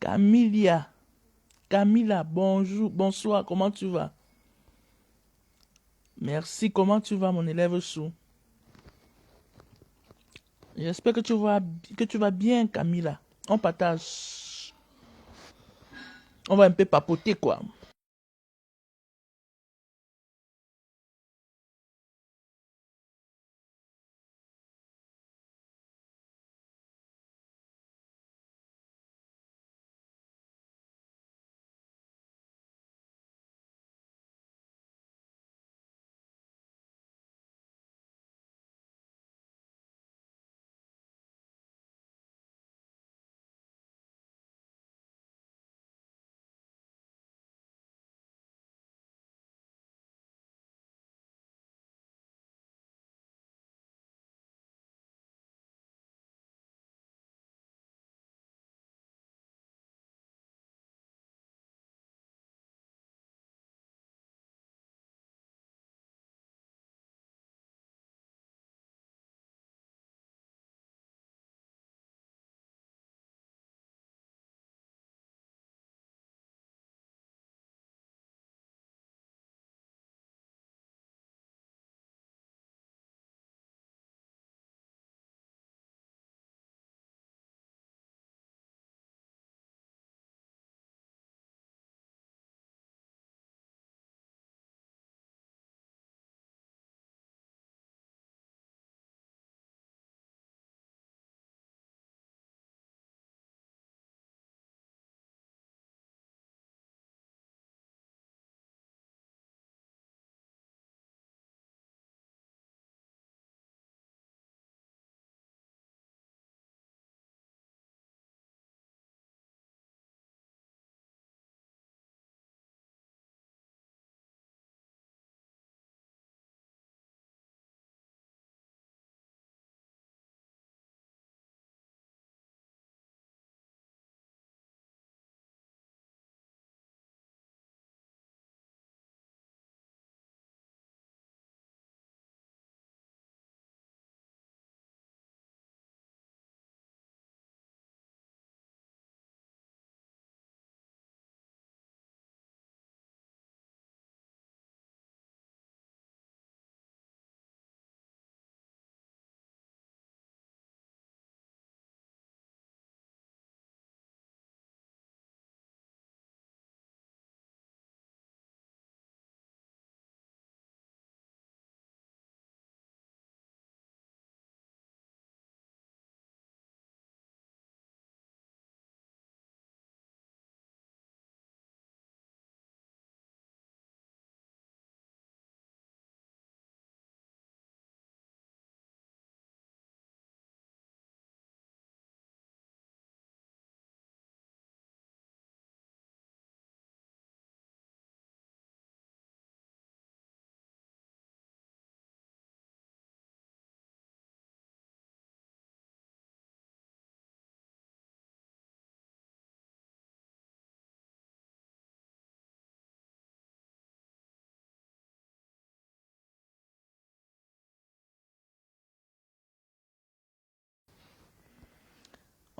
Camilla. Camilla, bonjour, bonsoir, comment tu vas? Merci, comment tu vas, mon élève sous? J'espère que tu vas bien, Camilla. On partage. On va un peu papoter, quoi.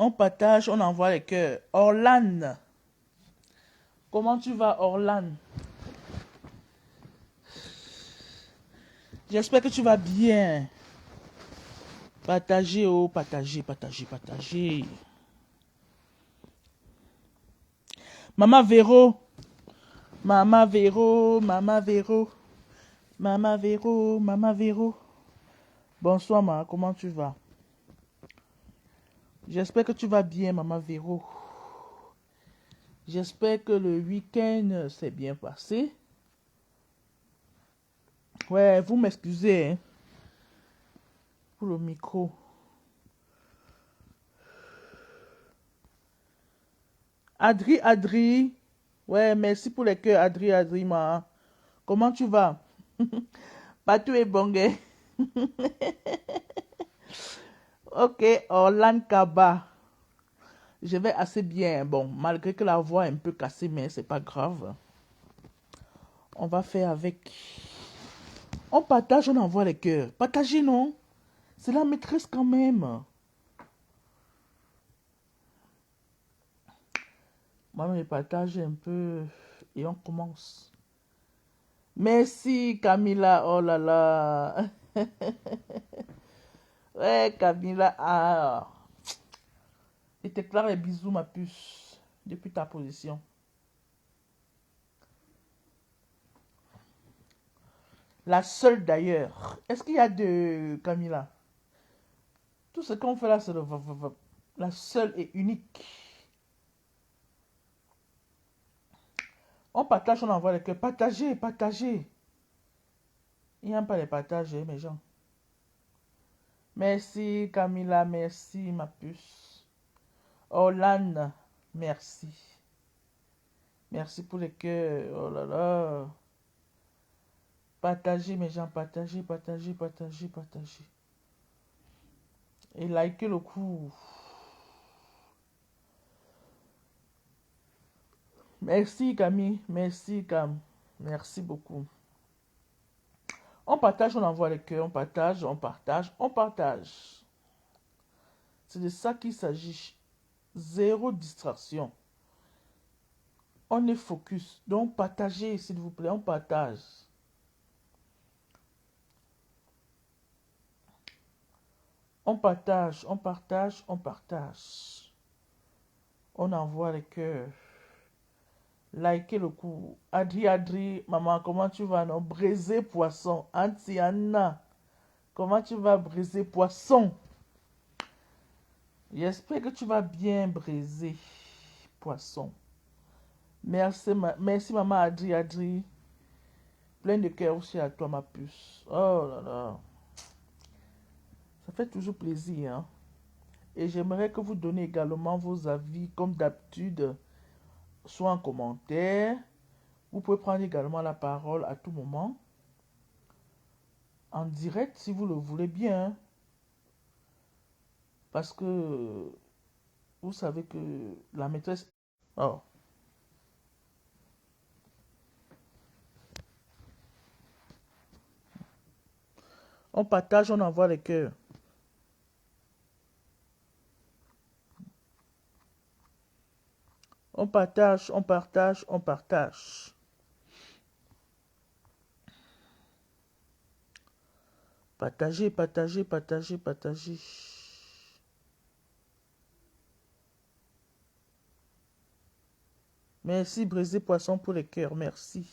On partage, on envoie les cœurs. Orlan. Comment tu vas, Orlan? J'espère que tu vas bien. Partagez, oh, partagez, partagez, partagez. Maman Véro. Maman Véro, Maman Véro. Maman Véro, Maman Véro. Bonsoir, ma, comment tu vas? J'espère que tu vas bien, Maman Véro. J'espère que le week-end s'est bien passé. Ouais, vous m'excusez hein, pour le micro. Adri, Adri. Ouais, merci pour les cœurs, Adri, Adri, ma. Comment tu vas? Pas tout est bon, hein? Ok, Orlan Kaba. Je vais assez bien. Bon, malgré que la voix est un peu cassée, mais c'est pas grave. On va faire avec. On partage, on envoie les cœurs. Partagez, non? C'est la maîtresse quand même. Moi, je partage un peu et on commence. Merci Camilla, oh là là. Ouais, Camilla, ah. Et t'éclaire les bisous, ma puce, depuis ta position. La seule d'ailleurs. Est-ce qu'il y a de Camilla? Tout ce qu'on fait là, c'est le la seule et unique. On partage, on envoie les cœurs. Partagez, partagez. Il n'y a pas les partager, mes gens. Merci Camilla, merci ma puce. Orlane, merci. Merci pour les cœurs. Oh là là. Partagez, mes gens, partagez, partagez, partagez, partagez. Et likez le coup. Merci Camille, merci Cam. Merci beaucoup. On partage, on envoie les cœurs, on partage, on partage, on partage. C'est de ça qu'il s'agit. Zéro distraction. On est focus. Donc partagez, s'il vous plaît, on partage. On partage, on partage, on partage. On envoie les cœurs. Likez le coup. Adri, maman, comment tu vas? Non, briser poisson. Antiana, comment tu vas briser poisson? J'espère que tu vas bien briser poisson. Merci, merci maman Adri. Plein de cœur aussi à toi, ma puce. Oh là là. Ça fait toujours plaisir. Hein? Et j'aimerais que vous donniez également vos avis, comme d'habitude, soit en commentaire. Vous pouvez prendre également la parole à tout moment. En direct, si vous le voulez bien. Hein? Parce que vous savez que la maîtresse... Oh. On partage, on envoie les cœurs. On partage, on partage, on partage. Partagez, partagez, partagez, partagez. Merci, Brisé Poisson, pour les cœurs. Merci.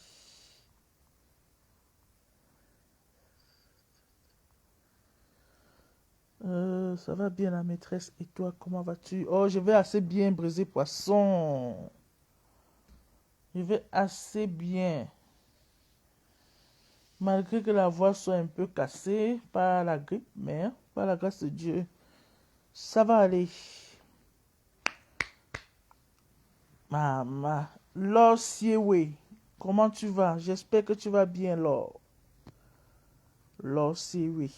Ça va bien, la maîtresse. Et toi, comment vas-tu? Oh, je vais assez bien, Brisé Poisson. Je vais assez bien. Malgré que la voix soit un peu cassée par la grippe, mais par la grâce de Dieu, ça va aller. Maman, Laure Siewe, comment tu vas? J'espère que tu vas bien, Laure. Laure Siewe.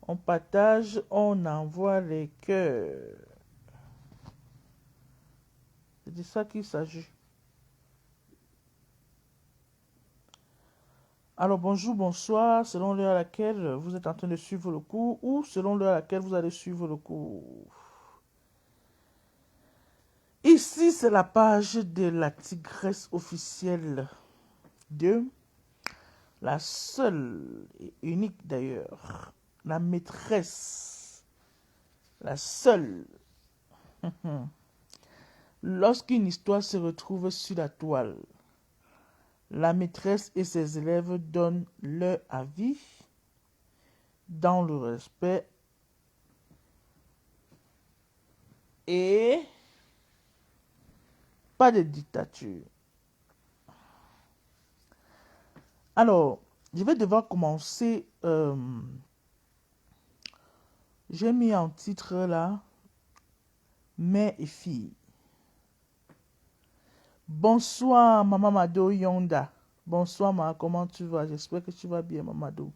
On partage, on envoie les cœurs. C'est de ça qu'il s'agit. Alors bonjour, bonsoir, selon l'heure à laquelle vous êtes en train de suivre le cours ou selon l'heure à laquelle vous allez suivre le cours. Ici, c'est la page de la tigresse officielle de la seule et unique d'ailleurs, la maîtresse, la seule. Lorsqu'une histoire se retrouve sur la toile, la maîtresse et ses élèves donnent leur avis dans le respect et pas de dictature. Alors, je vais devoir commencer. J'ai mis en titre là, mère et fille. Bonsoir, Maman Mado Yonda. Bonsoir, ma, comment tu vas? J'espère que tu vas bien, Maman Mado.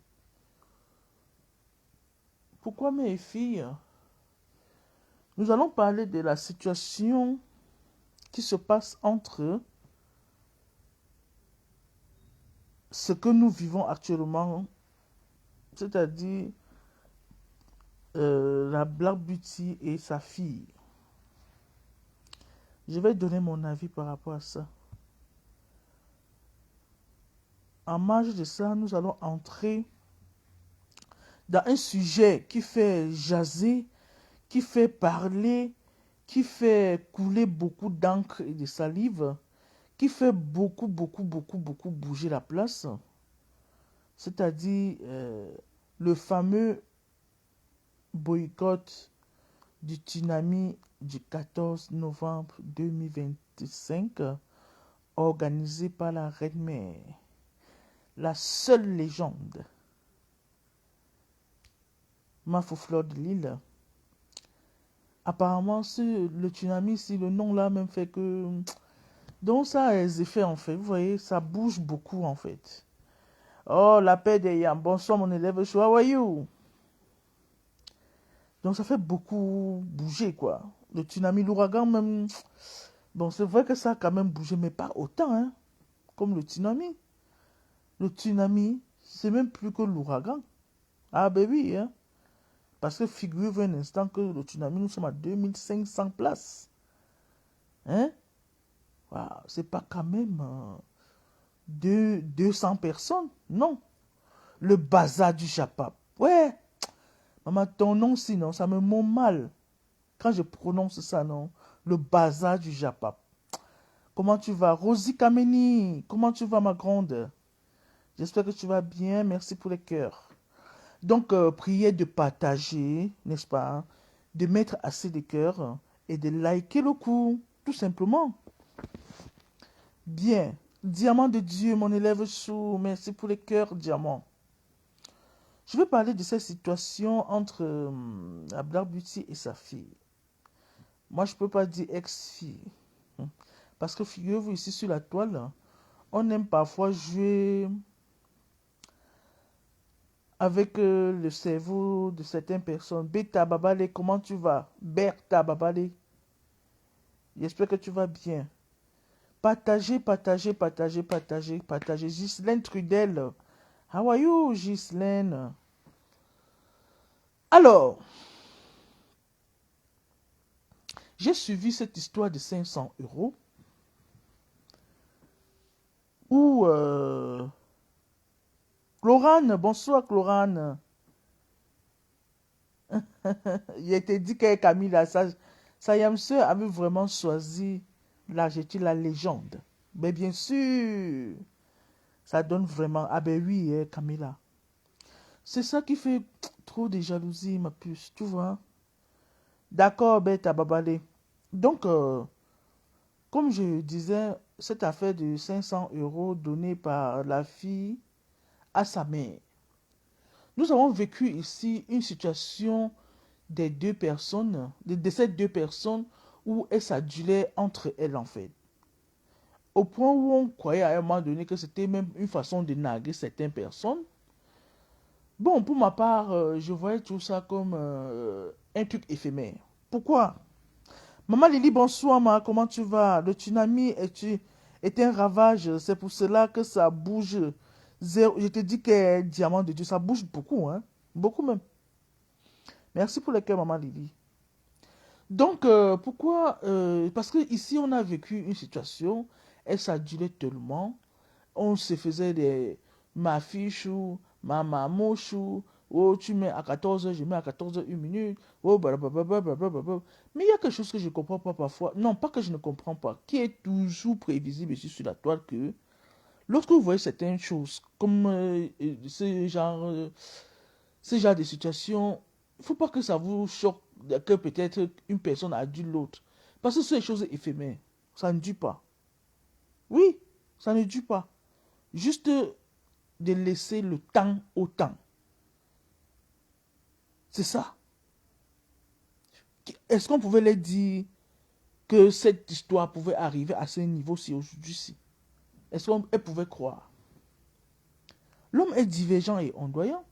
Pourquoi mère et fille? Nous allons parler de la situation qui se passe entre ce que nous vivons actuellement, c'est-à-dire la Black Beauty et sa fille. Je vais donner mon avis par rapport à ça. En marge de ça, nous allons entrer dans un sujet qui fait jaser, qui fait parler, qui fait couler beaucoup d'encre et de salive, qui fait beaucoup bouger la place. C'est-à-dire le fameux boycott du tsunami du 14 novembre 2025 organisé par la reine-mère, la seule légende, Mafoufleur de Lille. Apparemment, le tsunami, si le nom là même fait que... Donc ça a des effets en fait, vous voyez, ça bouge beaucoup en fait. Oh, la paix des yams, bonsoir mon élève, how are you? Donc ça fait beaucoup bouger quoi. Le tsunami, l'ouragan même... Bon, c'est vrai que ça a quand même bougé, mais pas autant, hein, comme le tsunami. Le tsunami, c'est même plus que l'ouragan. Ah ben oui, hein. Parce que figurez-vous un instant que le tsunami, nous sommes à 2500 places. Hein? Wow, c'est pas quand même 200 personnes. Non. Le bazar du Japap. Ouais. Maman, ton nom, sinon, ça me ment mal. Quand je prononce ça, non. Le bazar du Japap. Comment tu vas? Rosie Kameni. Comment tu vas, ma grande? J'espère que tu vas bien. Merci pour les cœurs. Donc, priez de partager, n'est-ce pas? De mettre assez de cœurs et de liker le coup. Tout simplement. Bien. Diamant de Dieu, mon élève chou. Merci pour les cœurs, diamant. Je vais parler de cette situation entre la Black Beauty et sa fille. Moi, je ne peux pas dire ex-fille. Parce que figurez-vous ici sur la toile, on aime parfois jouer avec le cerveau de certaines personnes. Beta Babale, comment tu vas? Bertha Babale. J'espère que tu vas bien. Partagez. Ghislaine Trudel. How are you, Ghislaine? Alors, j'ai suivi cette histoire de 500 euros où Chlorane, bonsoir Chlorane. Il était dit que Camille, sa Yamse avait vraiment choisi l'adjectif la légende. Mais bien sûr, ça donne vraiment. Ah ben oui, Camilla. C'est ça qui fait trop de jalousie, ma puce, tu vois. D'accord, Beta Babale. Donc, comme je disais, cette affaire de 500 euros donnée par la fille à sa mère. Nous avons vécu ici une situation des deux personnes, de ces deux personnes, où elles s'adulaient entre elles en fait. Au point où on croyait à un moment donné que c'était même une façon de narguer certaines personnes. Bon, pour ma part, je voyais tout ça comme un truc éphémère. Pourquoi? Maman Lily, bonsoir, comment tu vas? Le tsunami est un ravage, c'est pour cela que ça bouge. Je te dis que diamant de Dieu, ça bouge beaucoup, hein? Beaucoup même. Merci pour le cœur, maman Lily. Donc, pourquoi? Parce que ici, on a vécu une situation, elle s'adulait tellement, on se faisait des ma fille chou, ma maman chou, oh, tu mets à 14h, je mets à 14h une minute, oh, blablabla. Mais il y a quelque chose que je ne comprends pas parfois, non, pas que je ne comprends pas, qui est toujours prévisible ici sur la toile que, lorsque vous voyez certaines choses, comme ce genre de situation, il ne faut pas que ça vous choque que peut-être une personne a dû l'autre. Parce que ce sont des choses éphémères. Ça ne dure pas. Oui, ça ne dure pas. Juste de laisser le temps au temps. C'est ça. Est-ce qu'on pouvait leur dire que cette histoire pouvait arriver à ce niveau-ci aujourd'hui-ci? Est-ce qu'elle pouvait croire? L'homme est divergent et ondoyant.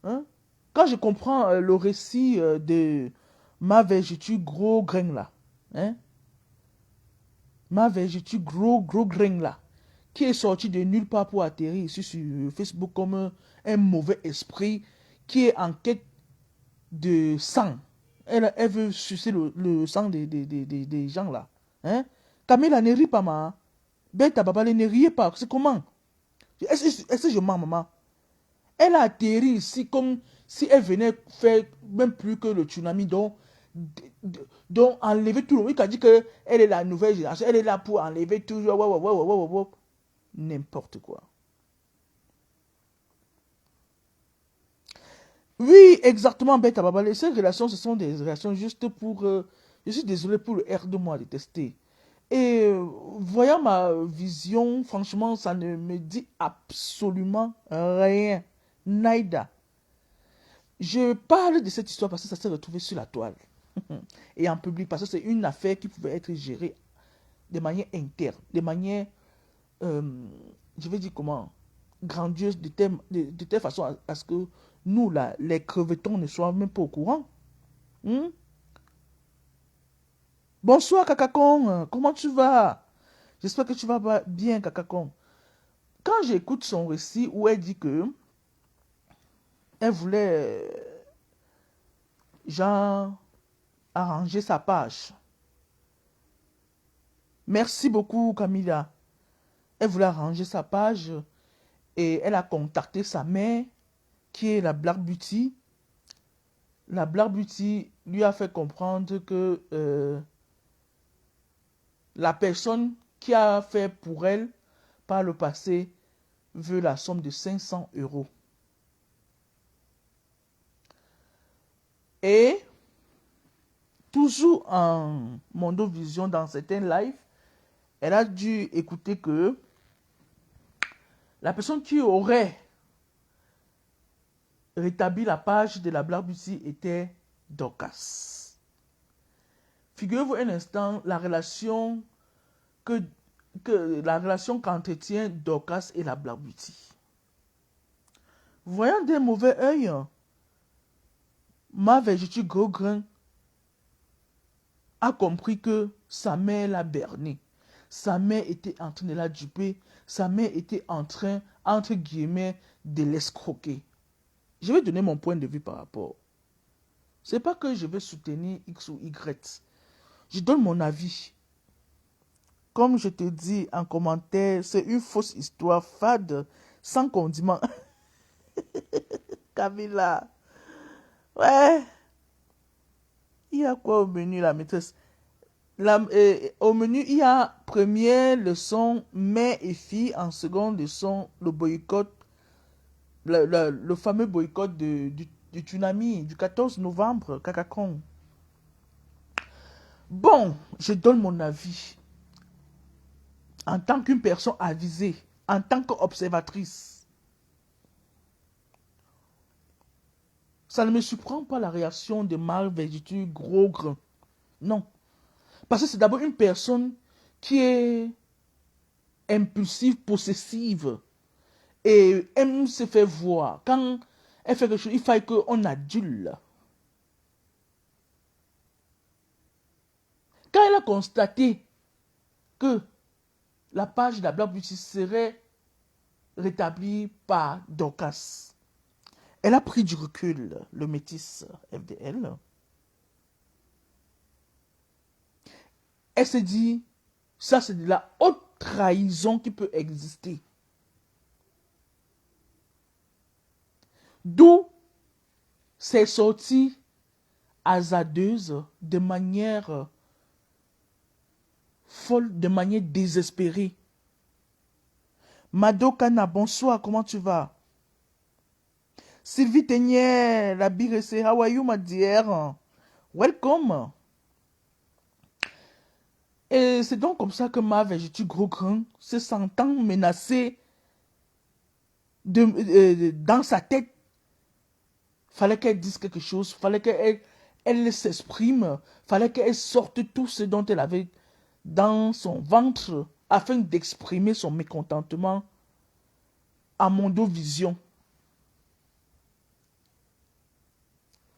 Hein? Quand je comprends le récit de ma vertu gros grain là, hein? Ma vertu gros grain là, qui est sorti de nulle part pour atterrir ici sur Facebook comme un mauvais esprit qui est en quête de sang. Elle veut sucer le sang des gens là. Hein? Camilla ne rit pas, maman. Beta Baba ne riez pas. C'est comment? Est-ce que je mens, maman? Elle a atterri ici comme si elle venait faire même plus que le tsunami dont enlever tout le monde. Il a dit qu'elle est la nouvelle génération. Elle est là pour enlever tout. N'importe quoi. Oui, exactement, Beta Baba. Ces relations, ce sont des relations juste pour... je suis désolé pour le R de moi détester. Et voyant ma vision, franchement, ça ne me dit absolument rien. Naïda. Je parle de cette histoire parce que ça s'est retrouvé sur la toile et en public parce que c'est une affaire qui pouvait être gérée de manière interne, de manière, je vais dire comment, grandiose, de telle façon à ce que nous, là, les crevetons, ne soient même pas au courant. Hmm? Bonsoir, Kakakon. Comment tu vas? J'espère que tu vas bien, Kakakon. Quand j'écoute son récit où elle dit que elle voulait, genre, arranger sa page. Merci beaucoup, Camilla. Elle voulait arranger sa page et elle a contacté sa mère, qui est la Black Beauty. La Black Beauty lui a fait comprendre que la personne qui a fait pour elle par le passé veut la somme de 500 euros. Et toujours en Mondovision, dans certains lives, elle a dû écouter que la personne qui aurait rétabli la page de la Black Beauty était Dorcas. Figurez-vous un instant la relation qu'entretient Dorcas et la Black Beauty. Voyant d'un mauvais œil, ma vertu Gogrin a compris que sa mère l'a berné. Sa mère était en train de la duper. Sa mère était en train, entre guillemets, de l'escroquer. Je vais donner mon point de vue par rapport. C'est pas que je vais soutenir X ou Y. Je donne mon avis. Comme je te dis en commentaire, c'est une fausse histoire fade, sans condiment. Camilla. Ouais. Il y a quoi au menu, la maîtresse? Au menu, il y a première leçon, mère et fille. En seconde leçon, le boycott. Le fameux boycott du tsunami du 14 novembre, Kakakon. Bon, je donne mon avis. En tant qu'une personne avisée, en tant qu'observatrice, ça ne me surprend pas la réaction de Mal Vertu gros grain. Non. Parce que c'est d'abord une personne qui est impulsive, possessive et aime se faire voir. Quand elle fait quelque chose, il faut qu'on adule. Quand elle a constaté que la page de la Black Beauty serait rétablie par Dorcas, elle a pris du recul, le métis FDL. Elle s'est dit, ça c'est de la haute trahison qui peut exister. D'où c'est sorti hasardeuse de manière folle, de manière désespérée. Mado Kana, bonsoir, comment tu vas? Sylvie Tenier, la BRC, how are you, my dear? Welcome. Et c'est donc comme ça que ma végétu gros grain, se sentant menacée dans sa tête, fallait qu'elle dise quelque chose, fallait qu'elle s'exprime, fallait qu'elle sorte tout ce dont elle avait dans son ventre afin d'exprimer son mécontentement à Mondovision.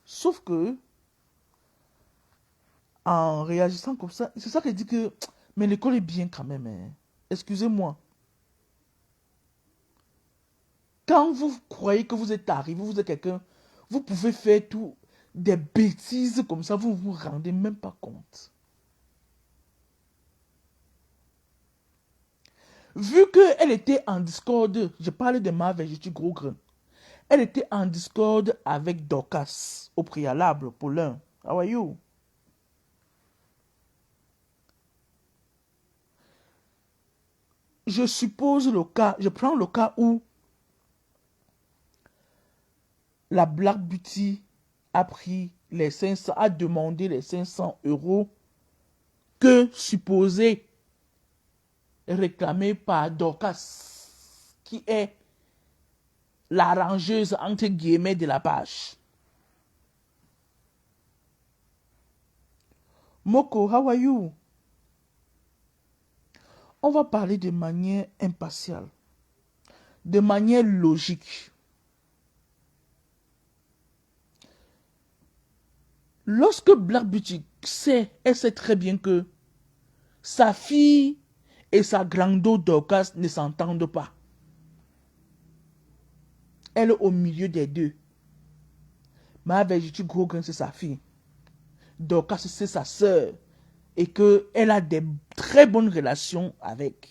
Sauf que, en réagissant comme ça, c'est ça qu'elle dit que, mais l'école est bien quand même. Hein. Excusez-moi. Quand vous croyez que vous êtes arrivé, vous êtes quelqu'un, Vous pouvez faire tout, des bêtises comme ça, vous ne vous rendez même pas compte. Vu qu'elle était en Discord, je parle de ma vertu gros grain. Elle était en Discord avec Dorcas au préalable pour l'un. How are you? Je suppose le cas, je prends le cas où la Black Beauty a pris les 500, a demandé les 500 euros que supposé réclamé par Dorcas, qui est l'arrangeuse entre guillemets de la page. Moko, how are you? On va parler de manière impartiale, de manière logique. Lorsque Black Beauty sait, elle sait très bien que sa fille et sa grando Dorcas ne s'entendent pas. Elle est au milieu des deux. Ma Vertu gros grain, c'est sa fille. Dorcas, c'est sa sœur. Et qu'elle a des très bonnes relations avec.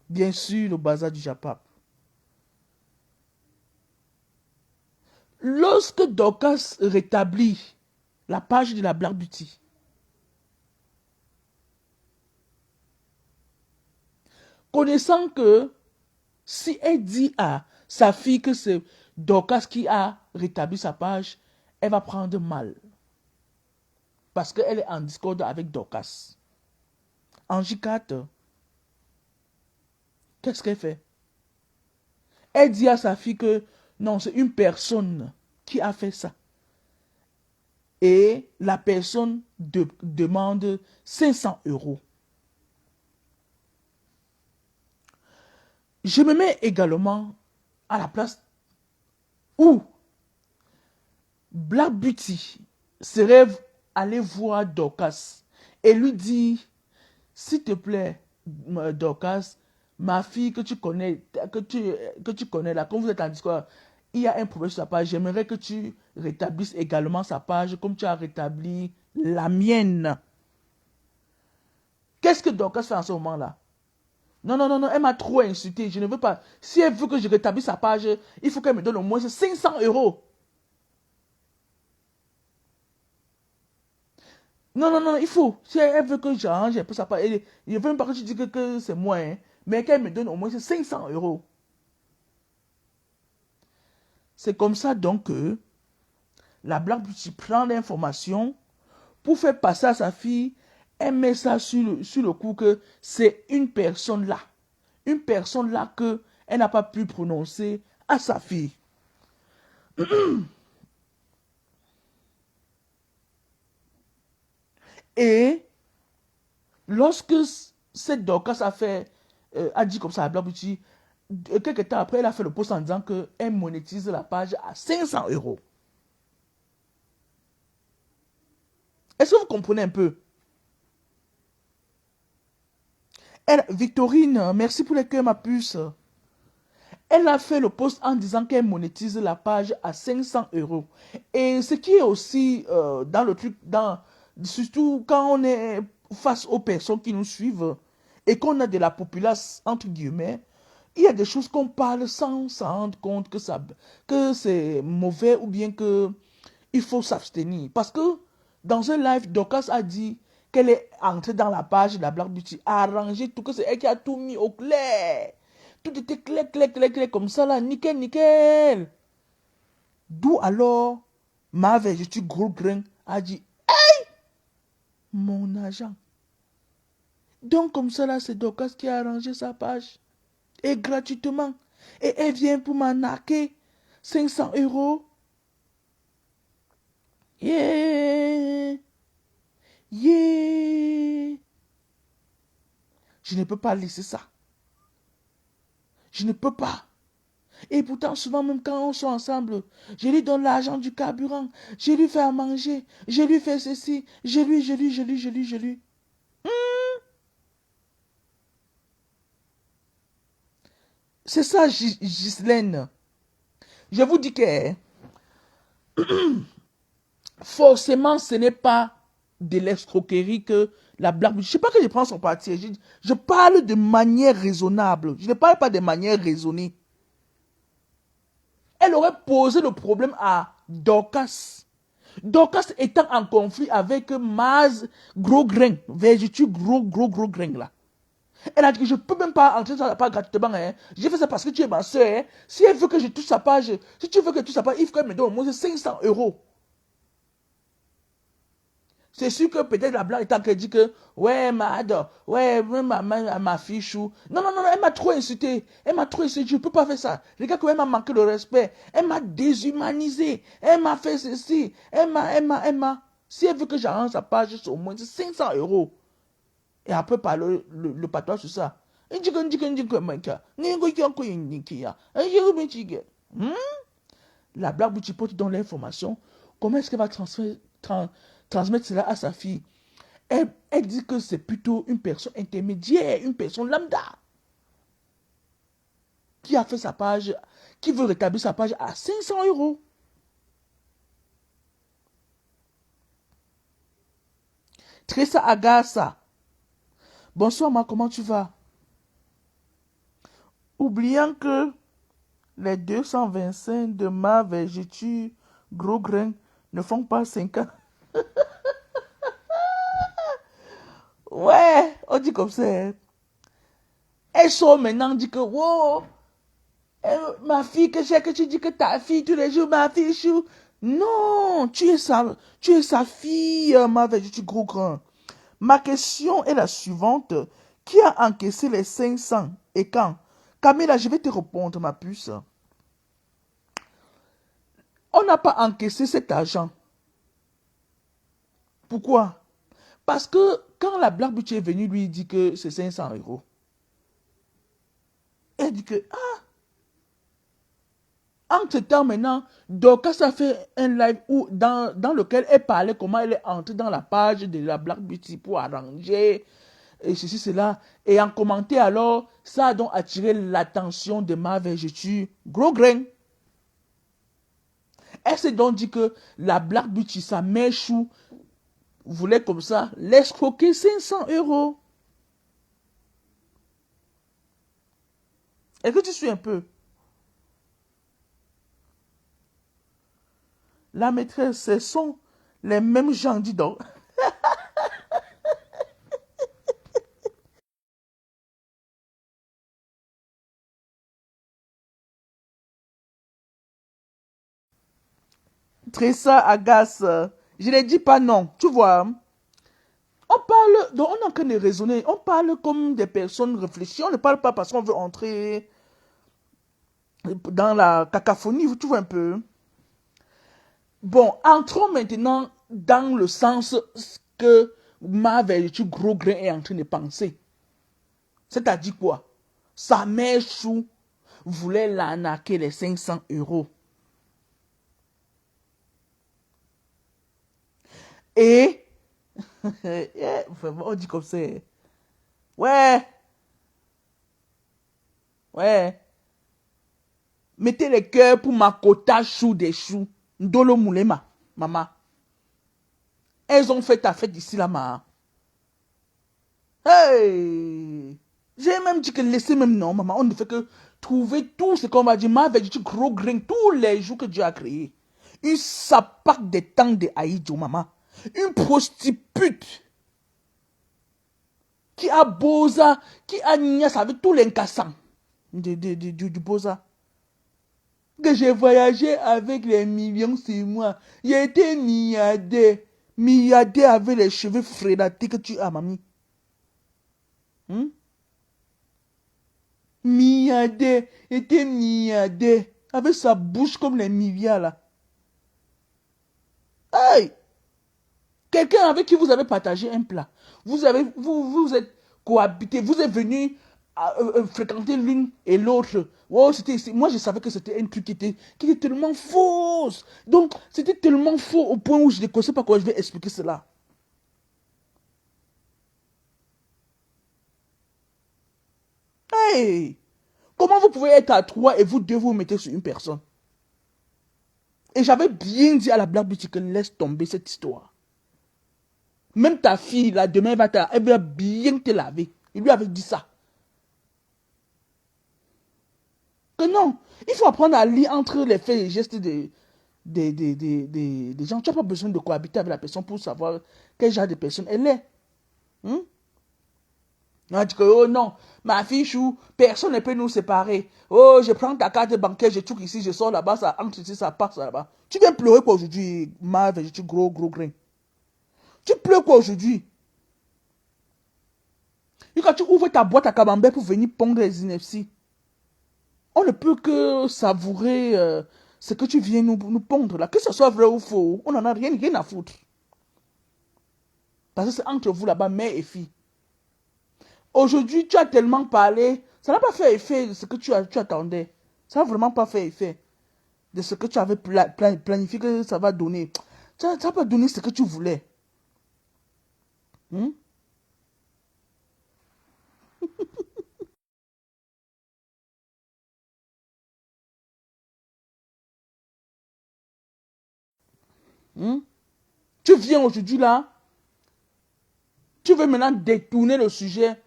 Bien sûr, le bazar du Japap. Lorsque Dorcas rétablit la page de la Black Beauty, connaissant que si elle dit à sa fille que c'est Dorcas qui a rétabli sa page, elle va prendre mal. Parce qu'elle est en discorde avec Dorcas. Angie 4, qu'est-ce qu'elle fait? Elle dit à sa fille que non, c'est une personne qui a fait ça. Et la personne demande 500 euros. Je me mets également à la place où Black Beauty serait allé voir Dorcas et lui dire, s'il te plaît, Dorcas, ma fille que tu connais, que tu connais là, quand vous êtes en discours, il y a un problème sur sa page, j'aimerais que tu rétablisses également sa page comme tu as rétabli la mienne. Qu'est-ce que Dorcas fait en ce moment-là? Non, non, non, non, elle m'a trop insulté, je ne veux pas. Si elle veut que je rétablisse sa page, il faut qu'elle me donne au moins 500 euros. Non, non, non, il faut. Si elle veut que j'arrange un peu sa page, je ne veux même pas que tu dises que c'est moi, hein, mais qu'elle me donne au moins 500 euros. C'est comme ça donc que la Black Beauty prend l'information pour faire passer à sa fille, elle met ça sur le coup que c'est une personne là. Une personne là qu'elle n'a pas pu prononcer à sa fille. Et lorsque cette Dorcas a dit comme ça à Black Beauty, quelques temps après, elle a fait le post en disant qu'elle monétise la page à 500 euros. Est-ce que vous comprenez un peu? Victorine, merci pour les cœurs, ma puce. Elle a fait le post en disant qu'elle monétise la page à 500 euros. Et ce qui est aussi dans le truc, surtout quand on est face aux personnes qui nous suivent et qu'on a de la populace, entre guillemets, il y a des choses qu'on parle sans s'en rendre compte que c'est mauvais ou bien que il faut s'abstenir. Parce que dans un live, Dorcas a dit qu'elle est entrée dans la page de la Black Beauty, a arrangé tout, que c'est elle qui a tout mis au clair. Tout était clair, clair, clair, clair, comme ça là, nickel, nickel. D'où alors, ma vertu gros grain a dit, mon agent. Donc comme ça là, c'est Dorcas qui a arrangé sa page. Et gratuitement. Et elle vient pour m'arnaquer 500 euros. Yeah. Yeah. Je ne peux pas laisser ça. Je ne peux pas. Et pourtant, souvent, même quand on soit ensemble, je lui donne l'argent du carburant, je lui fais à manger, je lui fais ceci, je lui. C'est ça, Ghislaine. Je vous dis que forcément, ce n'est pas de l'escroquerie que la blague. Je ne sais pas que je prends son parti. Je parle de manière raisonnable. Je ne parle pas de manière raisonnée. Elle aurait posé le problème à Dorcas. Dorcas étant en conflit avec Maz Gros Grain, Vergitu gros grain là. Elle a dit que je ne peux même pas entrer dans la page gratuitement. Hein. J'ai fait ça parce que tu es ma soeur. Hein. Si elle veut que je touche sa page, si tu veux que je touche sa page, il faut qu'elle me donne au moins 500 euros. C'est sûr que peut-être la blague étant qu'elle dit que ouais, ma fille chou. Non, non, non, elle m'a trop insulté. Elle m'a trop insulté. Je ne peux pas faire ça. Regarde comment elle m'a manqué de respect. Elle m'a déshumanisé. Elle m'a fait ceci. Elle m'a. Si elle veut que j'arrange sa page, c'est au moins 500 euros. Et après, par le patois sur ça. La blague où tu peux te donner l'information, comment est-ce qu'elle va transmettre cela à sa fille? Elle dit que c'est plutôt une personne intermédiaire, une personne lambda, qui a fait sa page, qui veut rétablir sa page à 500 euros. Tressa Agassa. Bonsoir, ma, comment tu vas? Oubliant que les 225 de ma végéture gros grain ne font pas 5 ans. Ouais, on dit comme ça. Hein. Elle sort maintenant, dit que, wow, ma fille, que tu dis que ta fille tous les jours, ma fille, chou. Non, tu es sa fille, ma végéture gros grain. Ma question est la suivante. Qui a encaissé les 500 et quand? Camilla, je vais te répondre, ma puce. On n'a pas encaissé cet argent. Pourquoi? Parce que quand la Black Beauty est venue lui dit que c'est 500 euros, elle dit que, entre-temps maintenant, Dorcas a fait un live dans lequel elle parlait comment elle est entrée dans la page de la Black Beauty pour arranger et ceci, cela. Et en commenté alors, ça a donc attiré l'attention de ma végéture gros grain. Elle s'est donc dit que la Black Beauty, sa mère chou, voulait comme ça l'escroquer 500 euros. Est-ce que tu suis un peu? La maîtresse, ce sont les mêmes gens, dis donc. Tressa agace. Je ne dis pas non, tu vois. On parle, donc on n'a qu'à raisonner. On parle comme des personnes réfléchies. On ne parle pas parce qu'on veut entrer dans la cacophonie, tu vois un peu. Bon, entrons maintenant dans le sens que ma vertu gros grain est en train de penser. C'est-à-dire quoi? Sa mère chou voulait l'arnaquer les 500 euros. Et, on dit comme ça. Ouais, ouais. Mettez les cœurs pour ma quota chou des choux. Ndolo Moulema, maman. Elles ont fait ta fête ici, là, maman. Hey! J'ai même dit que laissez même non, maman. On ne fait que trouver tout ce qu'on va dire. Ma avec du gros grain tous les jours que Dieu a créé. Une sapac des temps de Aïdjo, maman. Une prostitute qui a Boza, qui a Nias avec tous les cassants du Boza. Que j'ai voyagé avec les millions sur moi. J'ai été milliardaire. Milliardaire avec les cheveux frédatés que tu as, mamie. Hmm? Milliardaire. Était milliardaire. Avec sa bouche comme les milliards là. Hey! Quelqu'un avec qui vous avez partagé un plat. Vous êtes cohabité. Vous êtes venus fréquenter l'une et l'autre. Oh, moi, je savais que c'était un truc qui était tellement faux. Donc, c'était tellement faux au point où je ne sais pas comment je vais expliquer cela. Hey! Comment vous pouvez être à 3 et vous deux vous mettez sur une personne? Et j'avais bien dit à la Black Beauty que laisse tomber cette histoire. Même ta fille, là, demain, elle va bien te laver. Il lui avait dit ça. Que non, il faut apprendre à lire entre les faits et les gestes des gens. Tu n'as pas besoin de cohabiter avec la personne pour savoir quel genre de personne elle est. On a dit que, oh non, ma fille chou, personne ne peut nous séparer. Oh, je prends ta carte bancaire, je tourne ici, je sors là-bas, ça entre ici, ça passe là-bas. Tu viens pleurer quoi aujourd'hui, Marv, je suis gros grain. Tu pleures quoi aujourd'hui? Et quand tu ouvres ta boîte à camembert pour venir pondre les NFC, on ne peut que savourer ce que tu viens nous pondre là. Que ce soit vrai ou faux, on n'en a rien à foutre. Parce que c'est entre vous là-bas, mère et fille. Aujourd'hui, tu as tellement parlé, ça n'a pas fait effet de ce que tu attendais. Ça n'a vraiment pas fait effet de ce que tu avais planifié que ça va donner. Ça n'a pas donné ce que tu voulais. Hmm? Hmm? Tu viens aujourd'hui là, tu veux maintenant détourner le sujet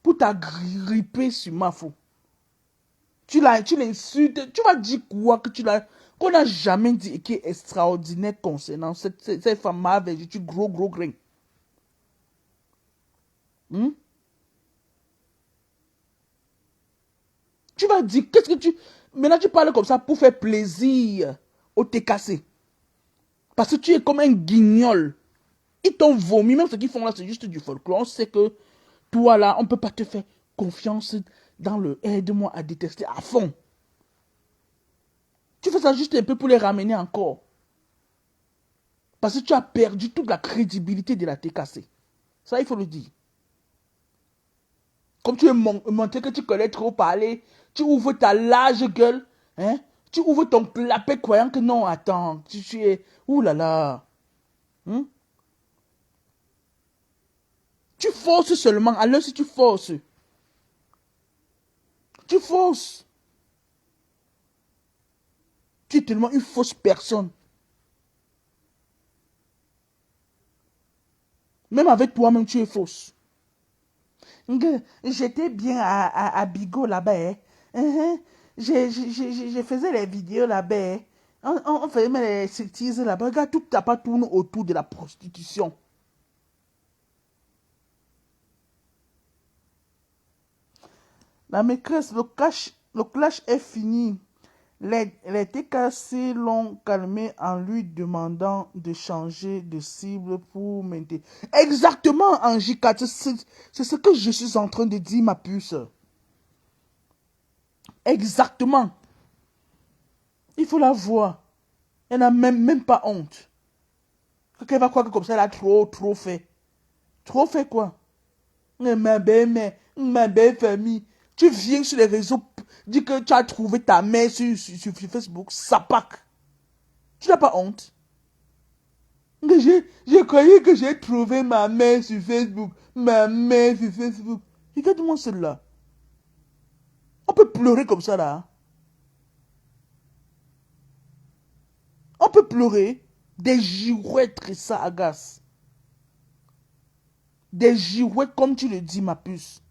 pour t'agripper sur ma faute. Tu l'insultes, tu vas dire quoi qu'on n'a jamais dit et qui est extraordinaire concernant cette femme avec je suis gros grain. Hmm? Tu vas dire, qu'est-ce que tu... Maintenant tu parles comme ça pour faire plaisir au TKC. Parce que tu es comme un guignol. Ils t'ont vomi, même ce qu'ils font là, c'est juste du folklore. On sait que toi là, on ne peut pas te faire confiance dans le aide-moi à détester à fond. Tu fais ça juste un peu pour les ramener encore. Parce que tu as perdu toute la crédibilité de la TKC. Ça, il faut le dire. Comme tu veux montrer que tu connais trop parler, tu ouvres ta large gueule, hein? Tu ouvres ton clapet croyant que non, attends, tu es... Ouh là là. Hein? Tu forces seulement, alors si tu forces. Tu forces. Tu es tellement une fausse personne. Même avec toi-même, tu es fausse. J'étais bien à Bigot là-bas. Hein. Je faisais les vidéos là-bas. Hein. On faisait les striptease là-bas. Regarde, tout n'a pas tourné autour de la prostitution. La maîtresse, le clash est fini. Les TKC l'ont calmé en lui demandant de changer de cible pour maintenir. Exactement, Angie 4, c'est ce que je suis en train de dire, ma puce. Exactement. Il faut la voir. Elle n'a même pas honte. Quelqu'un va croire que comme ça, elle a trop fait. Trop fait quoi? Ma belle-mère, ma belle famille. Tu viens sur les réseaux, dis que tu as trouvé ta mère sur Facebook, ça pack. Tu n'as pas honte? Je croyais que j'ai trouvé ma mère sur Facebook. Ma mère sur Facebook. Regarde-moi celle-là. On peut pleurer comme ça là. On peut pleurer. Des girouettes, ça agace. Des girouettes comme tu le dis, ma puce.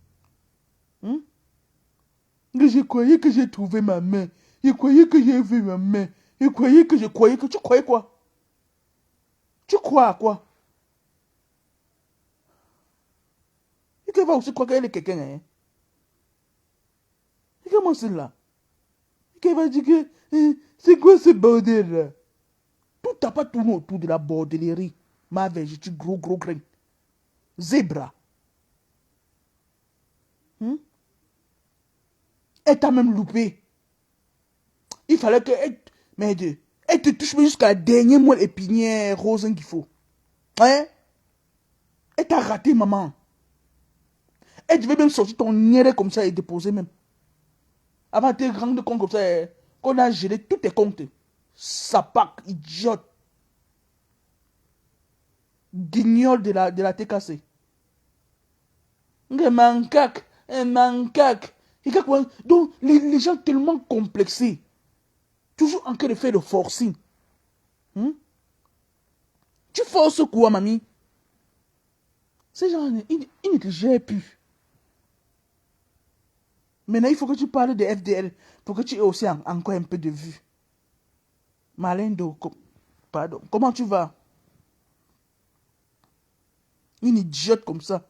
Hmm? Je croyais que j'ai trouvé ma main. Je croyais que j'ai vu ma main. Je croyais que tu croyais quoi? Tu crois à quoi? Et qu'elle va aussi croire qu'elle est quelqu'un. Hein? Et comment c'est là? Et qu'elle va dire que c'est quoi ce bordel là? Tout n'a pas tourné autour de la bordellerie. Ma veille, je suis gros grain. Zébra. Hmm? Elle t'a même loupé. Il fallait que... elle te touche jusqu'à la dernière moelle épinière rose qu'il faut. Hein? Elle t'a raté, maman. Elle devait même sortir ton nière comme ça et déposer même. Avant de te rendre compte comme ça, qu'on a gelé tous tes comptes. Sapac, idiote. Guignol de la TKC. Un mancaque. Regarde comment... Donc, les gens tellement complexés. Toujours en train de faire le forcing. Hmm? Tu forces quoi, mamie? Ces gens, ils ne te gèrent plus. Maintenant, il faut que tu parles de FDL pour que tu aies aussi encore un peu de vue. Malindo, pardon. Comment tu vas? Une idiote comme ça.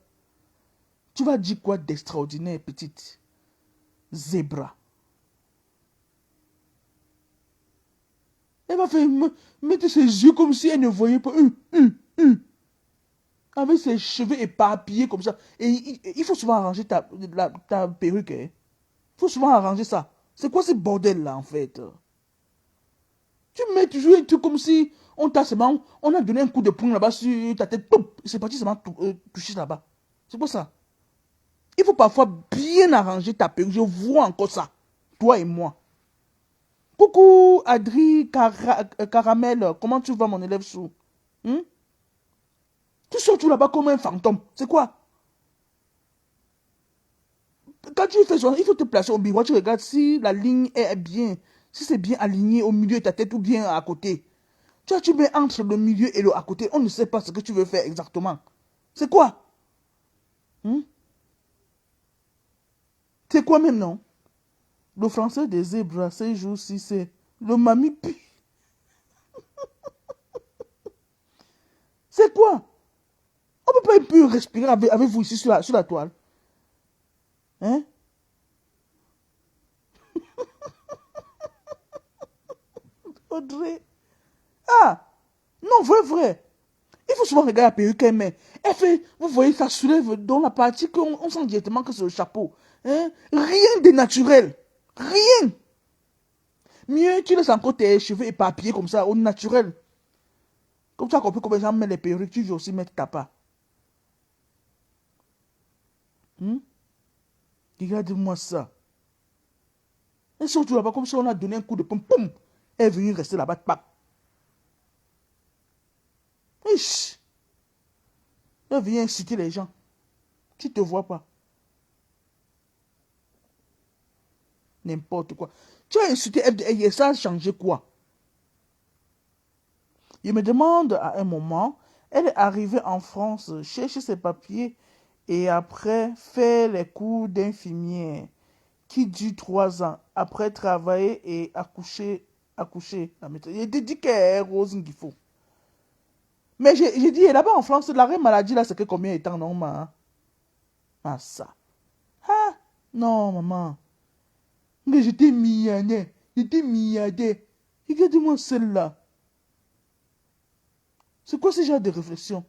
Tu vas dire quoi d'extraordinaire, petite zébra? Elle va faire mettre ses yeux comme si elle ne voyait pas. Avec ses cheveux éparpillés comme ça. Et il faut souvent arranger ta perruque. Il faut souvent arranger ça. C'est quoi ce bordel-là, en fait? Tu mets toujours un truc comme si on t'a seulement... On a donné un coup de poing là-bas sur ta tête. C'est parti seulement toucher là-bas. C'est quoi ça? Il faut parfois bien arranger ta perruque. Je vois encore ça. Toi et moi. Coucou, Adri Caramel. Comment tu vas, mon élève sous? Tu sors tout là-bas comme un fantôme. C'est quoi? Quand tu fais ça, il faut te placer au miroir. Tu regardes si la ligne est bien. Si c'est bien aligné au milieu de ta tête ou bien à côté. Tu mets entre le milieu et le à côté. On ne sait pas ce que tu veux faire exactement. C'est quoi? C'est quoi même, non? Le français des zèbres, ces jours-ci, c'est le mamipi. C'est quoi? On ne peut pas un peu respirer avec vous ici sur la toile. Hein? Audrey. Ah! Non, vrai. Il faut souvent regarder la perruque qu'elle met. Elle fait, vous voyez, ça soulève dans la partie qu'on sent directement que c'est le chapeau. Hein? Rien de naturel. Rien. Mieux, tu laisses encore tes cheveux éparpillés comme ça, au naturel. Comme tu as compris comment les gens mettent les perruques, tu veux aussi mettre ta part. Regarde-moi ça. Et surtout là-bas, comme si on a donné un coup de poum. Elle est venue rester là-bas, pap. Ish. Elle vient inciter les gens. Tu ne te vois pas. N'importe quoi. Tu as insulté FDL, ça a changé quoi? Il me demande à un moment, elle est arrivée en France, chercher ses papiers et après faire les cours d'infirmière qui dure 3 ans. Après travailler et accoucher. Il te dit qu'elle est Rose Ngifo. Mais j'ai dit, là-bas en France, l'arrêt maladie, là, c'est que combien de temps, non, ma? Ah, ça. Ah, non, maman. Mais j'étais millionnaire. Regarde-moi celle-là. C'est quoi ce genre de réflexion?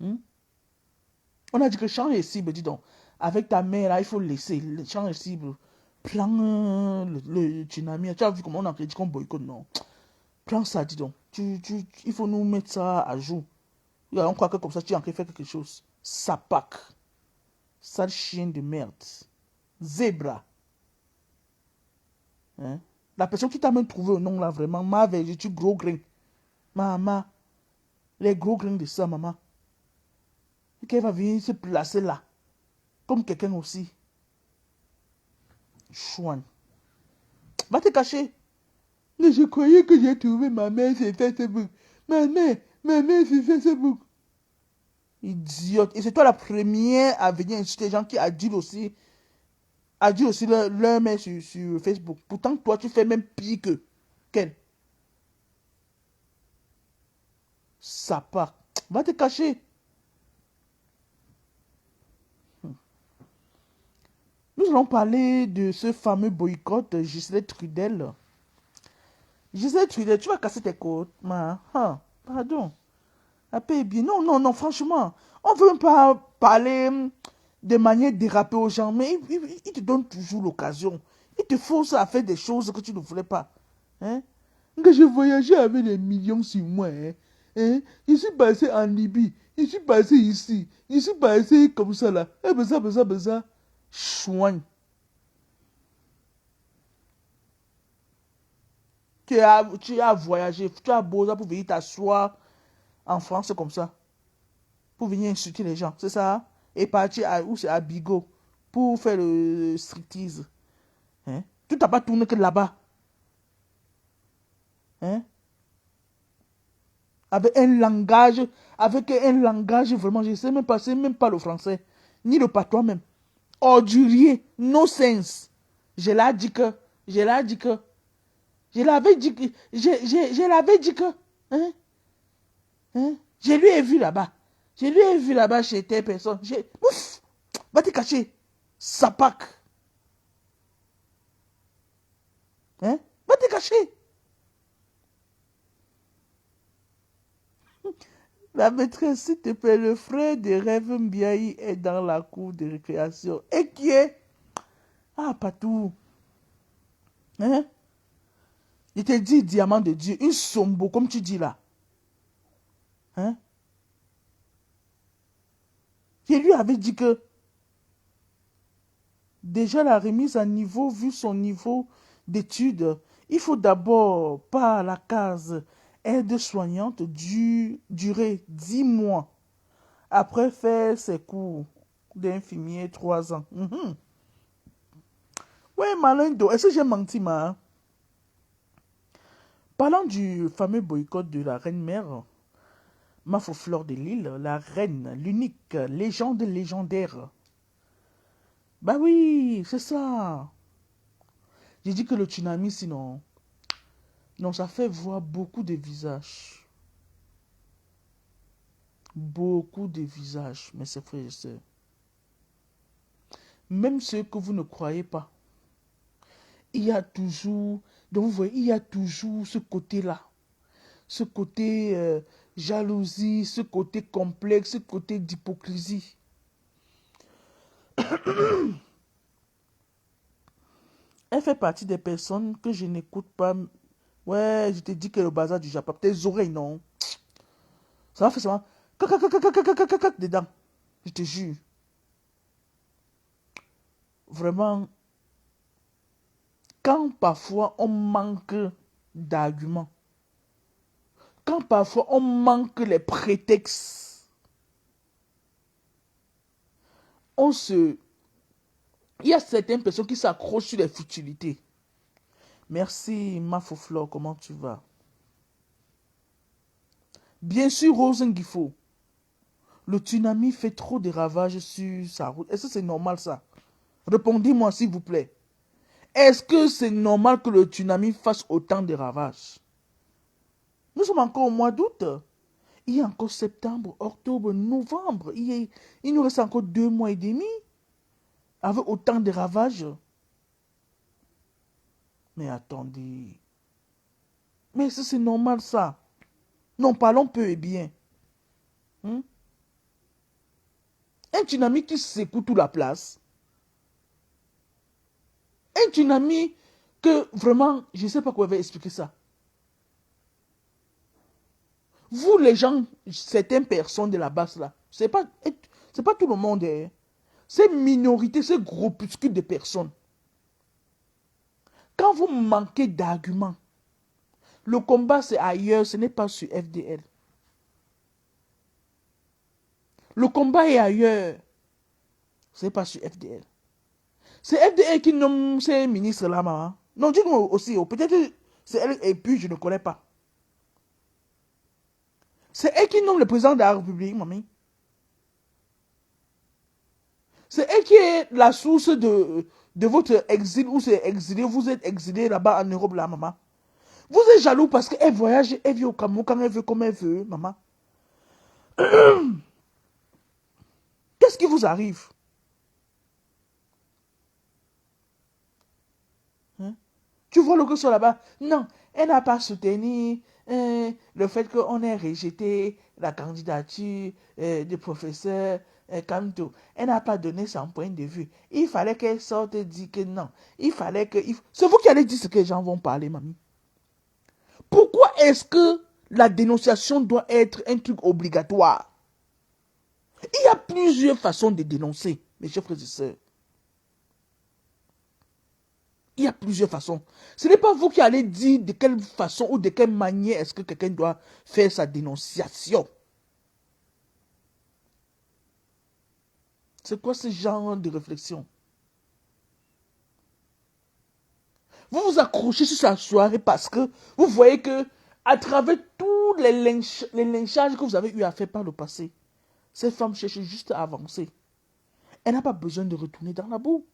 On a dit que change les cibles, dis donc. Avec ta mère, là, il faut laisser. Change les cibles. Plan le tsunami. Tu as vu comment on a dit qu'on boycotte, non? Plan ça, dis donc. Il faut nous mettre ça à jour. On croit que comme ça, tu es en train de faire quelque chose. Sapak. Sale chien de merde. Zébra. Hein? La personne qui t'a même trouvé au nom là, vraiment, j'ai tu gros grain. Maman. Les gros grains de ça, maman. Et qu'elle va venir se placer là. Comme quelqu'un aussi. Chouane. Va te cacher. Mais je croyais que j'ai trouvé ma mère sur Facebook. Ma mère sur Facebook. Idiote. Et c'est toi la première à venir insulter les gens qui adulent aussi leur mère sur Facebook. Pourtant, toi, tu fais même pire que qu'elle. Ça part. Va te cacher. Nous allons parler de ce fameux boycott de Gisèle Trudel. Gisèle Trudel, tu vas casser tes côtes. Pardon. La paix est bien. Non, franchement. On ne veut même pas parler de manière dérapée aux gens, mais il te donne toujours l'occasion. Il te force à faire des choses que tu ne voulais pas. Hein? Que je voyageais avec des millions sur moi. Hein? Je suis passé en Libye. Je suis passé ici. Je suis passé comme ça là. Ça. Chouin. Tu as voyagé. Tu as besoin pour venir t'asseoir en France comme ça. Pour venir insulter les gens. C'est ça? est parti à Bigot pour faire le striptease. Hein? Tu n'as pas tourné que là-bas. Hein? Avec un langage vraiment, je ne sais même pas, c'est même pas le français, ni le patois même. Ordurier, no sense. Je l'ai dit que, je l'avais dit que, je l'avais dit que, hein? Hein? Je lui ai vu là-bas. Je lui ai vu là-bas chez telle personne. Ouf! Va te cacher. Sapac. Hein? Va te cacher. La maîtresse, s'il te plaît, le frère de Rêve Mbiaï est dans la cour de récréation. Et qui est? Ah, Patou. Hein? Il te dit diamant de Dieu. Une sombo, comme tu dis là. Hein? Je lui avais dit que déjà la remise à niveau, vu son niveau d'études, il faut d'abord, par la case aide-soignante, durer 10 mois. Après faire ses cours d'infirmier 3 ans. Ouais, Malindo, est-ce que j'ai menti, ma? Parlant du fameux boycott de la reine-mère, Mafo-Fleur de Lille, la reine, l'unique, légende légendaire. Bah oui, c'est ça. J'ai dit que le tsunami, sinon... Non, ça fait voir beaucoup de visages. Beaucoup de visages, mes frères et sœurs. Même ceux que vous ne croyez pas. Il y a toujours... Donc vous voyez, il y a toujours ce côté-là. Ce côté jalousie, ce côté complexe, ce côté d'hypocrisie. Elle fait partie des personnes que je n'écoute pas. Ouais, je te dis que le bazar du Japon, tes oreilles, non. Ça va faire seulement dedans. Je te jure. Vraiment, quand parfois on manque d'arguments, quand parfois on manque les prétextes, il y a certaines personnes qui s'accrochent sur les futilités. Merci, Mafoflore, comment tu vas? Bien sûr, Rose Nguifo, le tsunami fait trop de ravages sur sa route. Est-ce que c'est normal ça? Répondez-moi s'il vous plaît. Est-ce que c'est normal que le tsunami fasse autant de ravages? Nous sommes encore au mois d'août. Il y a encore septembre, octobre, novembre. Il nous reste encore 2 mois et demi avec autant de ravages. Mais attendez. Mais est-ce que c'est normal ça? Non, parlons peu et bien. Un tsunami qui secoue toute la place. Un tsunami que vraiment, je ne sais pas comment je vais expliquer ça. Vous, les gens, certaines personnes de la base là, c'est pas tout le monde. Hein. Ces minorités, ces groupuscules de personnes. Quand vous manquez d'arguments, le combat c'est ailleurs, ce n'est pas sur FDL. Le combat est ailleurs, ce n'est pas sur FDL. C'est FDL qui nomme ces ministres là, maman. Non, dis-moi aussi, peut-être c'est elle et puis je ne connais pas. C'est elle qui nomme le président de la République, mamie. C'est elle qui est la source de votre exil ou c'est exilé. Vous êtes exilé là-bas en Europe, là, maman. Vous êtes jaloux parce qu'elle voyage, elle vit au Cameroun quand elle veut, comme elle veut, maman. Qu'est-ce qui vous arrive? Hein? Tu vois le sur là-bas? Non, elle n'a pas soutenu le fait qu'on ait rejeté la candidature du professeur Kanto. Elle n'a pas donné son point de vue. Il fallait qu'elle sorte et dise que non. Il fallait que... C'est vous qui allez dire ce que les gens vont parler, mamie. Pourquoi est-ce que la dénonciation doit être un truc obligatoire? Il y a plusieurs façons de dénoncer, mes chers frères et sœurs. Il y a plusieurs façons. Ce n'est pas vous qui allez dire de quelle façon ou de quelle manière est-ce que quelqu'un doit faire sa dénonciation. C'est quoi ce genre de réflexion? Vous vous accrochez sur sa soirée parce que vous voyez que à travers tous les lynchages que vous avez eu à faire par le passé, cette femme cherche juste à avancer. Elle n'a pas besoin de retourner dans la boue.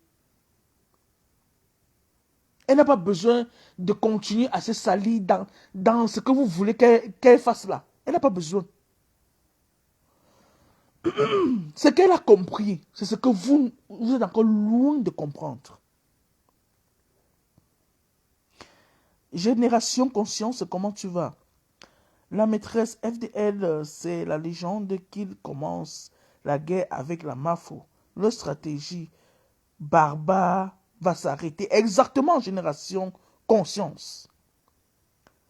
Elle n'a pas besoin de continuer à se salir dans ce que vous voulez qu'elle fasse là. Elle n'a pas besoin. Ce qu'elle a compris, c'est ce que vous êtes encore loin de comprendre. Génération Conscience, comment tu vas? La maîtresse FDL, c'est la légende qu'il commence la guerre avec la MAFO. Leur stratégie barbare va s'arrêter. Exactement, Génération Conscience.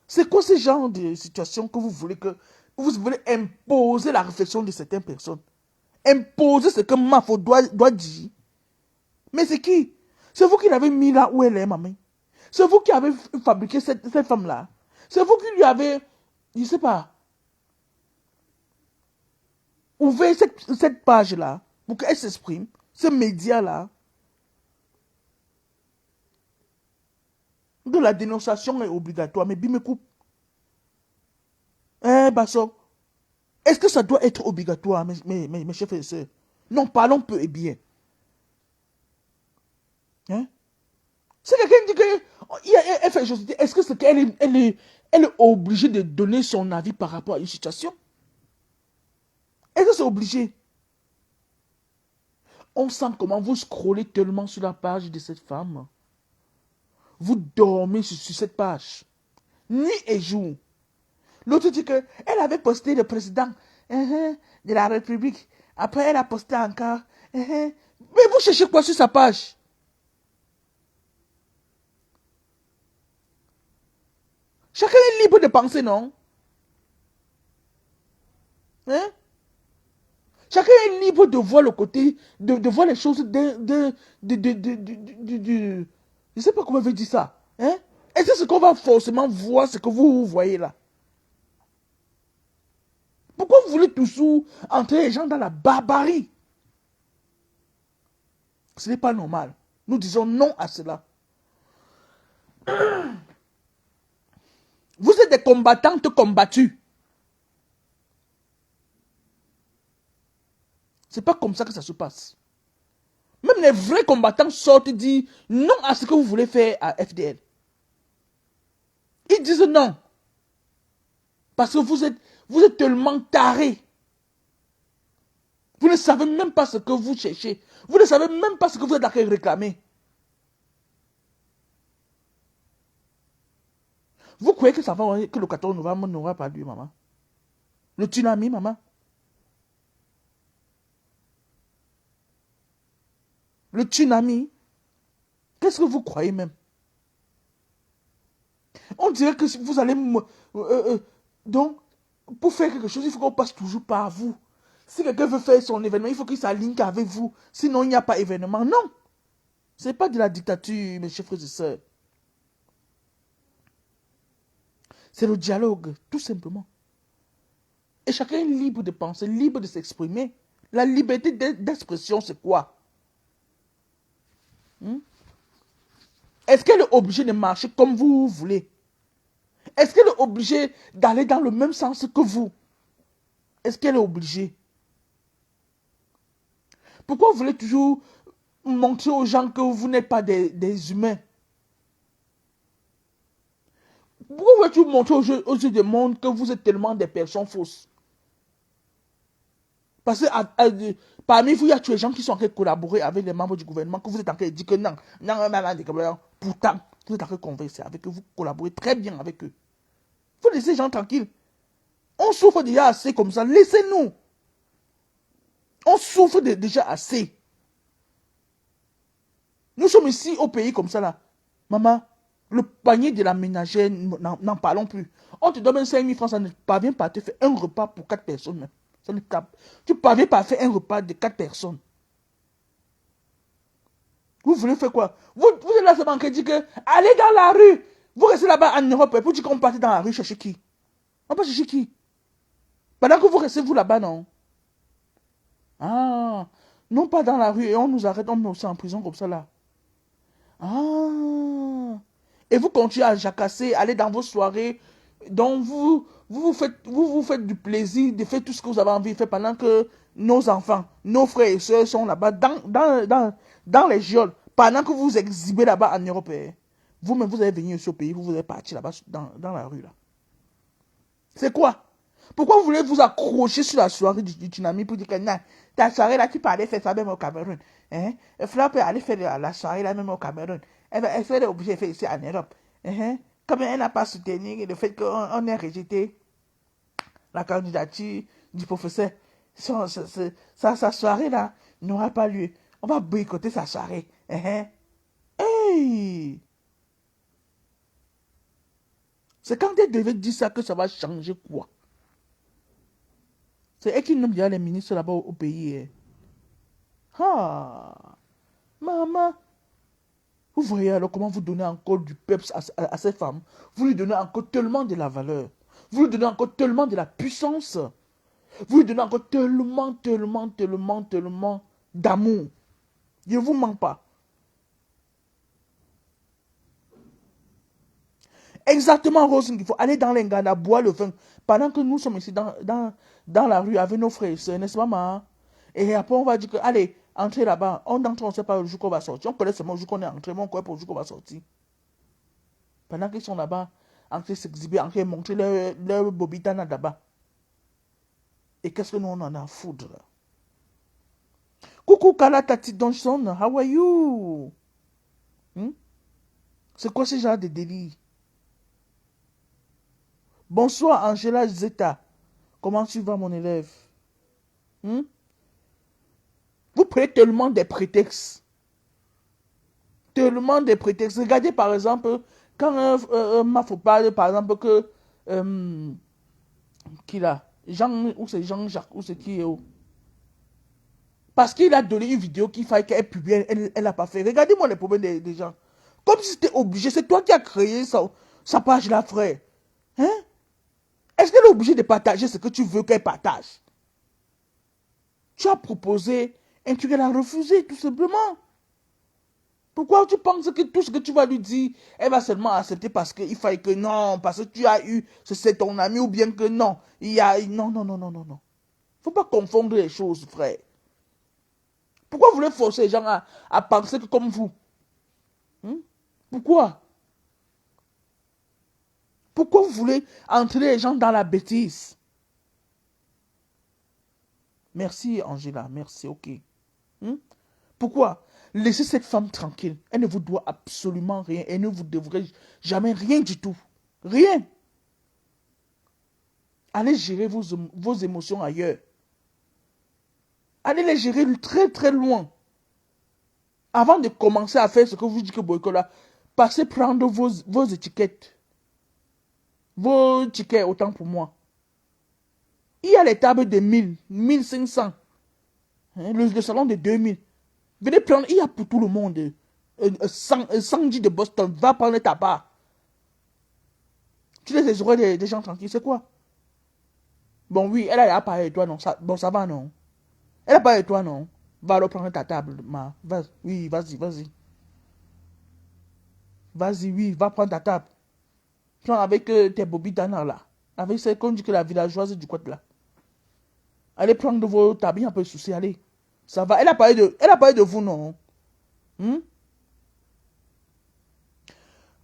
C'est quoi ce genre de situation que vous voulez imposer la réflexion de certaines personnes? Imposer ce que MAFO doit dire? Mais c'est qui? C'est vous qui l'avez mis là où elle est, maman. C'est vous qui avez fabriqué cette femme-là. C'est vous qui lui avez, je ne sais pas, ouvert cette page-là pour qu'elle s'exprime, ce média-là. De la dénonciation est obligatoire, mais bim me coupe. Basso, est-ce que ça doit être obligatoire, mes chers et sœurs? Non, parlons peu et bien. Hein? Si quelqu'un dit qu'elle fait chose, est-ce que c'est qu'elle elle est obligée de donner son avis par rapport à une situation? Est-ce que c'est obligé? On sent comment vous scrollez tellement sur la page de cette femme. Vous dormez sur cette page. Nuit et jour. L'autre dit qu'elle avait posté le président de la République. Après, elle a posté encore. Mais vous cherchez quoi sur sa page? Chacun est libre de penser, non? Hein? Chacun est libre de voir le côté, de voir les choses je ne sais pas comment on veut dire ça. Hein? Et c'est ce qu'on va forcément voir, ce que vous voyez là. Pourquoi vous voulez toujours entrer les gens dans la barbarie? Ce n'est pas normal. Nous disons non à cela. Vous êtes des combattantes combattues. C'est pas comme ça que ça se passe. Même les vrais combattants sortent et disent non à ce que vous voulez faire à FDL. Ils disent non. Parce que vous êtes tellement tarés. Vous ne savez même pas ce que vous cherchez. Vous ne savez même pas ce que vous êtes à réclamer. Vous croyez que que le 14 novembre n'aura pas lieu, maman? Le tsunami, maman? Le tsunami? Qu'est-ce que vous croyez même? On dirait que vous allez... donc, pour faire quelque chose, il faut qu'on passe toujours par vous. Si quelqu'un veut faire son événement, il faut qu'il s'aligne avec vous. Sinon, il n'y a pas événement. Non. Ce n'est pas de la dictature, mes chers frères et sœurs. C'est le dialogue, tout simplement. Et chacun est libre de penser, libre de s'exprimer. La liberté d'expression, c'est quoi? Est-ce qu'elle est obligée de marcher comme vous voulez? Est-ce qu'elle est obligée d'aller dans le même sens que vous? Est-ce qu'elle est obligée? Pourquoi vous voulez toujours montrer aux gens que vous n'êtes pas des humains? Pourquoi vous voulez toujours montrer aux yeux du monde que vous êtes tellement des personnes fausses? Parce que parmi vous, il y a tous les gens qui sont en train de collaborer avec les membres du gouvernement, que vous êtes en train de dire que non, pourtant, vous êtes en train de converser avec eux, vous collaborez très bien avec eux. Il faut laisser les gens tranquilles. On souffre déjà assez comme ça, laissez-nous. On souffre déjà assez. Nous sommes ici au pays comme ça là. Maman, le panier de la ménagère, n'en parlons plus. On te donne 5 000 francs, ça ne parvient pas à te faire un repas pour 4 personnes même. Ça ne tape. Tu ne parviens pas à faire un repas de 4 personnes. Vous voulez faire quoi? Vous êtes là seulement qui dit que allez dans la rue. Vous restez là-bas en Europe et pour dire qu'on part dans la rue chercher qui? On va chercher qui? Pendant que vous restez vous là-bas, non? Ah, Non pas dans la rue et on nous arrête, on met aussi en prison comme ça là. Ah. Et vous continuez à jacasser, aller dans vos soirées. Donc vous faites du plaisir de faire tout ce que vous avez envie de faire pendant que nos enfants, nos frères et sœurs sont là-bas dans les geôles. Pendant que vous vous exhibez là-bas en Europe. Vous-même, vous allez venir au pays, vous allez partir là-bas dans la rue là. C'est quoi? Pourquoi vous voulez vous accrocher sur la soirée du tsunami pour dire que non, ta soirée là, tu peux aller faire ça même au Cameroun. Hein? Fleur peut aller faire la soirée là même au Cameroun. Elle serait obligée de faire ici en Europe. Hein? Comme elle n'a pas soutenu le fait qu'on ait rejeté la candidature du professeur, sa soirée là n'aura pas lieu. On va boycotter sa soirée. Hein? Hey! C'est quand elle devait dire ça que ça va changer quoi? C'est elle qui nomme déjà les ministres là-bas au pays. Hein. Ah, maman, vous voyez alors comment vous donnez encore du peps à ces femmes. Vous lui donnez encore tellement de la valeur. Vous lui donnez encore tellement de la puissance. Vous lui donnez encore tellement d'amour. Je ne vous mens pas. Exactement, Rose, il faut aller dans l'Engana, boire le vin. Pendant que nous sommes ici dans la rue avec nos frères et sœurs, n'est-ce pas, maman? Et après, on va dire que, allez, entrez là-bas. On entre, on ne sait pas le jour qu'on va sortir. On connaît seulement le jour qu'on est entré, mais on connaît pas le jour qu'on va sortir. Pendant qu'ils sont là-bas, en train de s'exhiber, en train de montrer leur bobitana là-bas. Et qu'est-ce que nous, on en a à foutre? Coucou Kala Tati Donson, how are you? Hmm? C'est quoi ce genre de délire? Bonsoir Angela Zeta. Comment tu vas mon élève? Hmm? Vous prenez tellement des prétextes. Tellement des prétextes. Regardez par exemple, quand Mafo parle par exemple que... qui là? Jean, ou c'est Jean-Jacques, ou c'est qui est où? Parce qu'il a donné une vidéo qu'il fallait qu'elle publie, elle n'a pas fait. Regardez-moi les problèmes des gens. Comme si c'était obligé. C'est toi qui as créé sa page là, frère. Hein? Est-ce qu'elle est obligée de partager ce que tu veux qu'elle partage? Tu as proposé et tu l'as refusé, tout simplement. Pourquoi tu penses que tout ce que tu vas lui dire, elle va seulement accepter parce qu'il fallait que non, parce que tu as eu, c'est ton ami, ou bien que non, il y a... Non, non, non, non, non, non. Faut pas confondre les choses, frère. Pourquoi vous voulez forcer les gens à penser que comme vous? Hmm? Pourquoi? Pourquoi vous voulez entrer les gens dans la bêtise? Merci, Angela, merci, ok. Hmm? Pourquoi? Laissez cette femme tranquille. Elle ne vous doit absolument rien. Elle ne vous devrait jamais rien du tout. Rien. Allez gérer vos émotions ailleurs. Allez les gérer très très loin. Avant de commencer à faire ce que vous dites que boycott là, passez prendre vos étiquettes. Vos tickets, autant pour moi. Il y a les tables de 1000, 1500. Hein, le salon de 2000. Venez prendre, il y a pour tout le monde. 110 de Boston, va prendre ta part. Tu laisses les oreilles des gens tranquilles, c'est quoi? Bon, oui, elle a parlé de toi, non. Bon, ça va, non. Elle a parlé de toi, non. Va reprendre ta table, ma. Oui, vas-y, vas-y. Vas-y, oui, va prendre ta table. Prends avec tes bobby dana là. Avec celle qu'on dit que la villageoise du côté là. Allez prendre vos tables, il y a un peu de souci, allez. Ça va. Elle a parlé de vous, non. Hmm?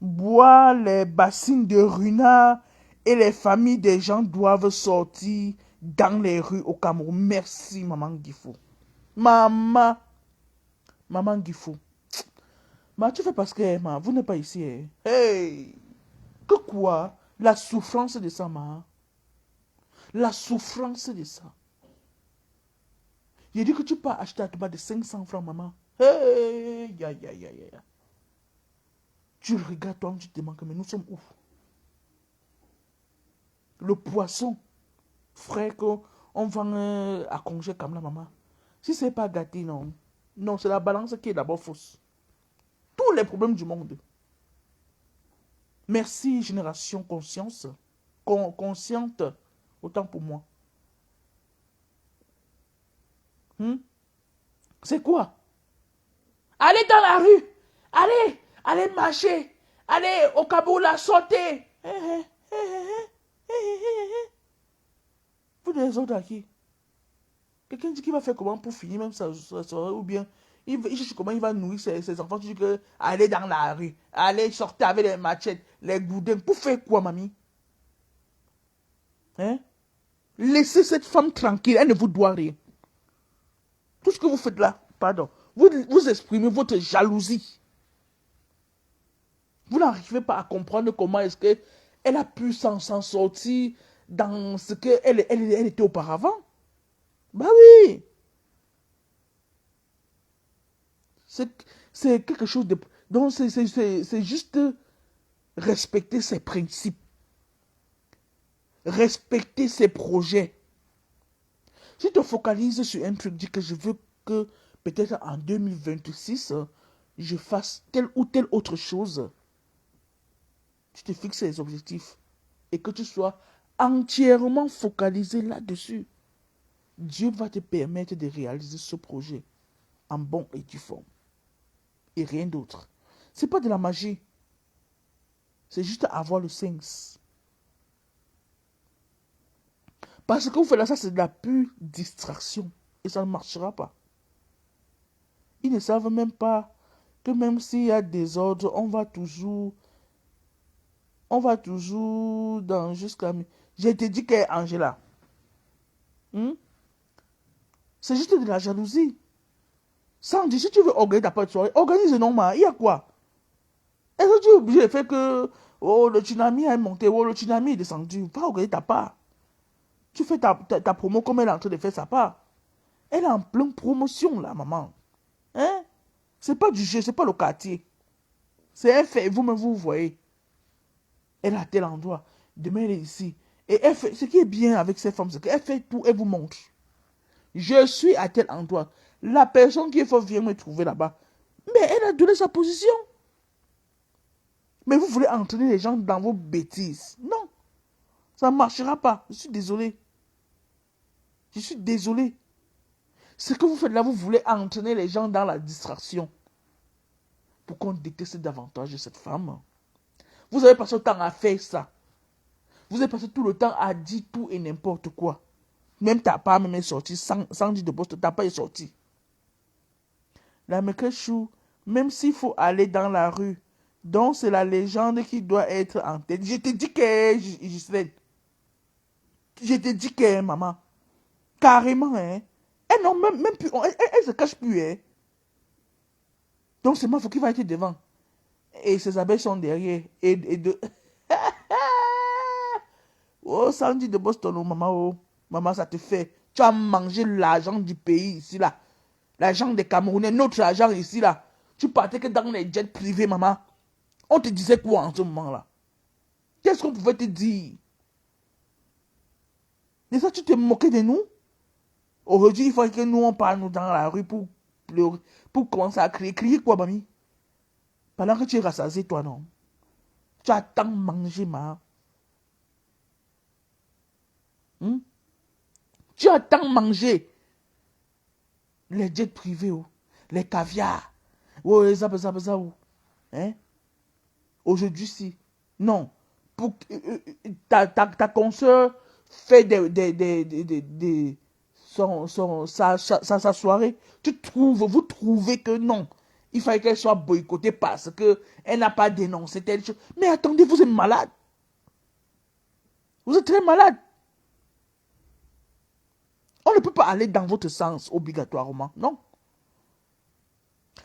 Bois les bassines de Runa et les familles des gens doivent sortir dans les rues au Cameroun. Merci, maman Gifo. Maman. Maman Gifo. Ma, tu fais parce que, ma, vous n'êtes pas ici. Hein. Hey! Que quoi? La souffrance de ça, ma. La souffrance de ça. J'ai dit que tu peux acheter à toi de 500 francs, maman. Hey! Ya, ya, ya, ya. Tu regardes toi, tu te demandes, mais nous sommes où? Le poisson frais qu'on vend à congé comme la maman. Si c'est pas gâté, non. Non, c'est la balance qui est d'abord fausse. Tous les problèmes du monde. Merci, génération conscience. Consciente. Autant pour moi. Hmm? C'est quoi? Allez dans la rue. Allez marcher. Allez au Kaboula, sauter. Vous les autres à qui? Quelqu'un dit qu'il va faire comment pour finir même ça, ou bien il cherche comment il va nourrir ses enfants. Tu dis que allez dans la rue, allez sortir avec les machettes, les goudins. Pour faire quoi, mamie? Hein? Laissez cette femme tranquille, elle ne vous doit rien. Tout ce que vous faites là, pardon, vous exprimez votre jalousie. Vous n'arrivez pas à comprendre comment est-ce qu'elle a pu s'en sortir dans ce qu'elle elle était auparavant. Bah oui. C'est quelque chose de... Donc c'est juste respecter ses principes. Respecter ses projets. Si tu te focalises sur un truc, dis que je veux que peut-être en 2026, je fasse telle ou telle autre chose. Tu te fixes les objectifs et que tu sois entièrement focalisé là-dessus. Dieu va te permettre de réaliser ce projet en bon et due forme. Et rien d'autre. C'est pas de la magie. C'est juste avoir le sens. Parce que vous faites là, ça c'est de la pure distraction. Et ça ne marchera pas. Ils ne savent même pas que même s'il y a des ordres, on va toujours dans jusqu'à... J'ai été dit qu'elle est Angela. C'est juste de la jalousie. Sandy, si tu veux organiser ta petite soirée, organise normal. Il y a quoi? Est-ce que tu es obligé de faire que le tsunami est monté, le tsunami est descendu? Va organiser ta part. Tu fais ta promo comme elle est en train de faire sa part. Elle est en pleine promotion là, maman. Hein? C'est pas du jeu, c'est pas le quartier. C'est elle fait, vous-même vous voyez. Elle est à tel endroit. Demain elle est ici. Et elle fait, ce qui est bien avec ces femmes, c'est qu'elle fait tout, elle vous montre. Je suis à tel endroit. La personne qu'il faut venir me trouver là-bas. Mais elle a donné sa position. Mais vous voulez entraîner les gens dans vos bêtises. Non. Ça ne marchera pas. Je suis désolé. Je suis désolé. Ce que vous faites là, vous voulez entraîner les gens dans la distraction. Pour qu'on déteste davantage cette femme. Vous avez passé le temps à faire ça. Vous avez passé tout le temps à dire tout et n'importe quoi. Même ta part même est sortie sans dire de poste, ta part est sortie. La Mekeshou, même s'il faut aller dans la rue, donc c'est la légende qui doit être en tête. Je te dis que Gisèle. Je te dis que maman. Carrément, hein. Elle non, même plus, elle se cache plus, hein. Donc c'est moi qui va être devant. Et ses abeilles sont derrière. Et de... Oh, Sandy de Boston, oh, maman, oh. Maman, ça te fait. Tu as mangé l'argent du pays ici, là. L'argent des Camerounais, notre argent ici, là. Tu partais que dans les jets privés, maman. On te disait quoi en ce moment-là? Qu'est-ce qu'on pouvait te dire? Et ça, tu te moquais de nous? Aujourd'hui, il faut que nous, on parle nous dans la rue pour pleurer, pour commencer à crier. Crier quoi, mamie? Pendant que tu es rassasié, toi, non? Tu as tant mangé, ma. Tu as tant mangé. Les jets privés, oh. Les caviars. Oh, les abazabazas, oh. Hein? Aujourd'hui, si. Non. Pour, ta consoeur fait sa soirée. Vous trouvez que non. Il fallait qu'elle soit boycottée parce qu'elle n'a pas dénoncé telle chose. Mais attendez, vous êtes malade. Vous êtes très malade. On ne peut pas aller dans votre sens obligatoirement. Non.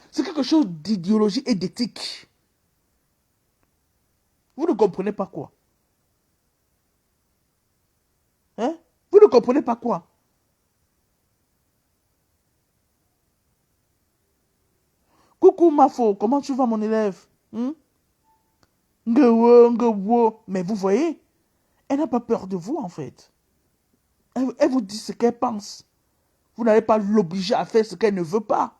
C'est quelque chose d'idéologie et d'éthique. Vous ne comprenez pas quoi? Hein? Vous ne comprenez pas quoi? Coucou Mafo, comment tu vas mon élève? Mais vous voyez, elle n'a pas peur de vous en fait. Elle vous dit ce qu'elle pense. Vous n'allez pas l'obliger à faire ce qu'elle ne veut pas.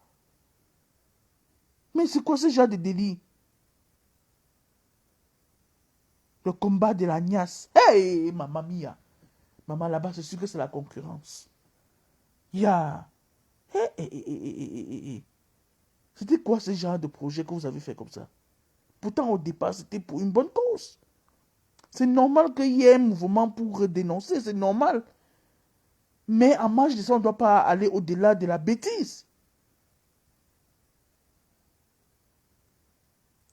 Mais c'est quoi ce genre de délit? Le combat de la niasse. Hey, maman mia. Maman là-bas, c'est sûr que c'est la concurrence. Ya. C'était quoi ce genre de projet que vous avez fait comme ça? Pourtant, au départ, c'était pour une bonne cause. C'est normal qu'il y ait un mouvement pour dénoncer, c'est normal. Mais en marge de ça, on ne doit pas aller au-delà de la bêtise.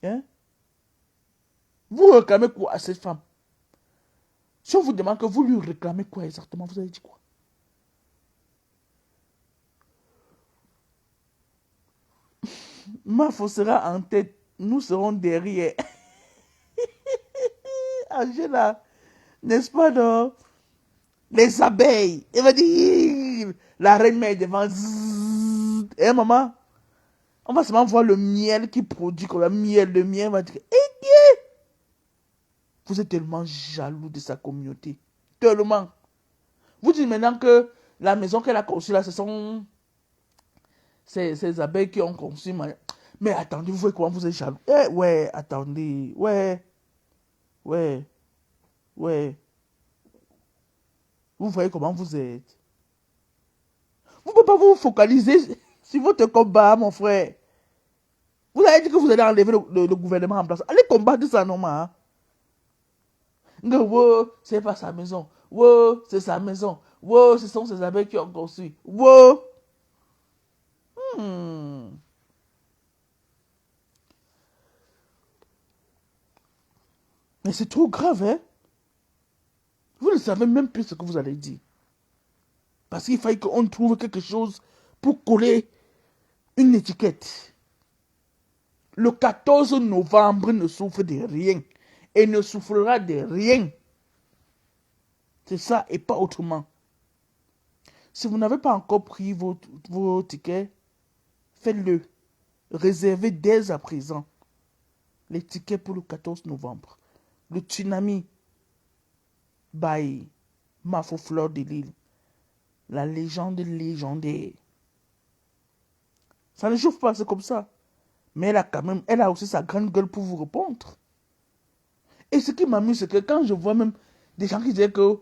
Hein? Vous réclamez quoi à cette femme? Si on vous demande que vous lui réclamez quoi exactement, vous avez dit quoi? Mafo sera en tête, nous serons derrière. Angela, n'est-ce pas, non? Les abeilles. Elle va dire, la reine mère devant. Eh, maman, on va seulement voir le miel qui produit comme le miel. Le miel va dire, vous êtes tellement jaloux de sa communauté. Tellement. Vous dites maintenant que la maison qu'elle a conçue là, ce sont ces abeilles qui ont conçu. Mais attendez, vous voyez comment vous êtes jaloux. Eh, ouais, attendez. Ouais, ouais, ouais. Vous voyez comment vous êtes. Vous ne pouvez pas vous focaliser sur votre combat, mon frère. Vous avez dit que vous allez enlever le gouvernement en place. Allez combattre ça, non, ma. Wow, c'est pas sa maison. Wow, c'est sa maison. Wow, ce sont ses abeilles qui ont construit. Wow. Hmm. Mais c'est trop grave, hein? Vous ne savez même plus ce que vous allez dire. Parce qu'il fallait qu'on trouve quelque chose pour coller une étiquette. Le 14 novembre ne souffre de rien. Et ne souffrira de rien. C'est ça et pas autrement. Si vous n'avez pas encore pris vos tickets, faites-le. Réservez dès à présent les tickets pour le 14 novembre. Le tsunami by Mafo Fleur de Lille. La légende légendaire. Ça ne chauffe pas, c'est comme ça. Mais elle a aussi sa grande gueule pour vous répondre. Et ce qui m'amuse, c'est que quand je vois même des gens qui disent que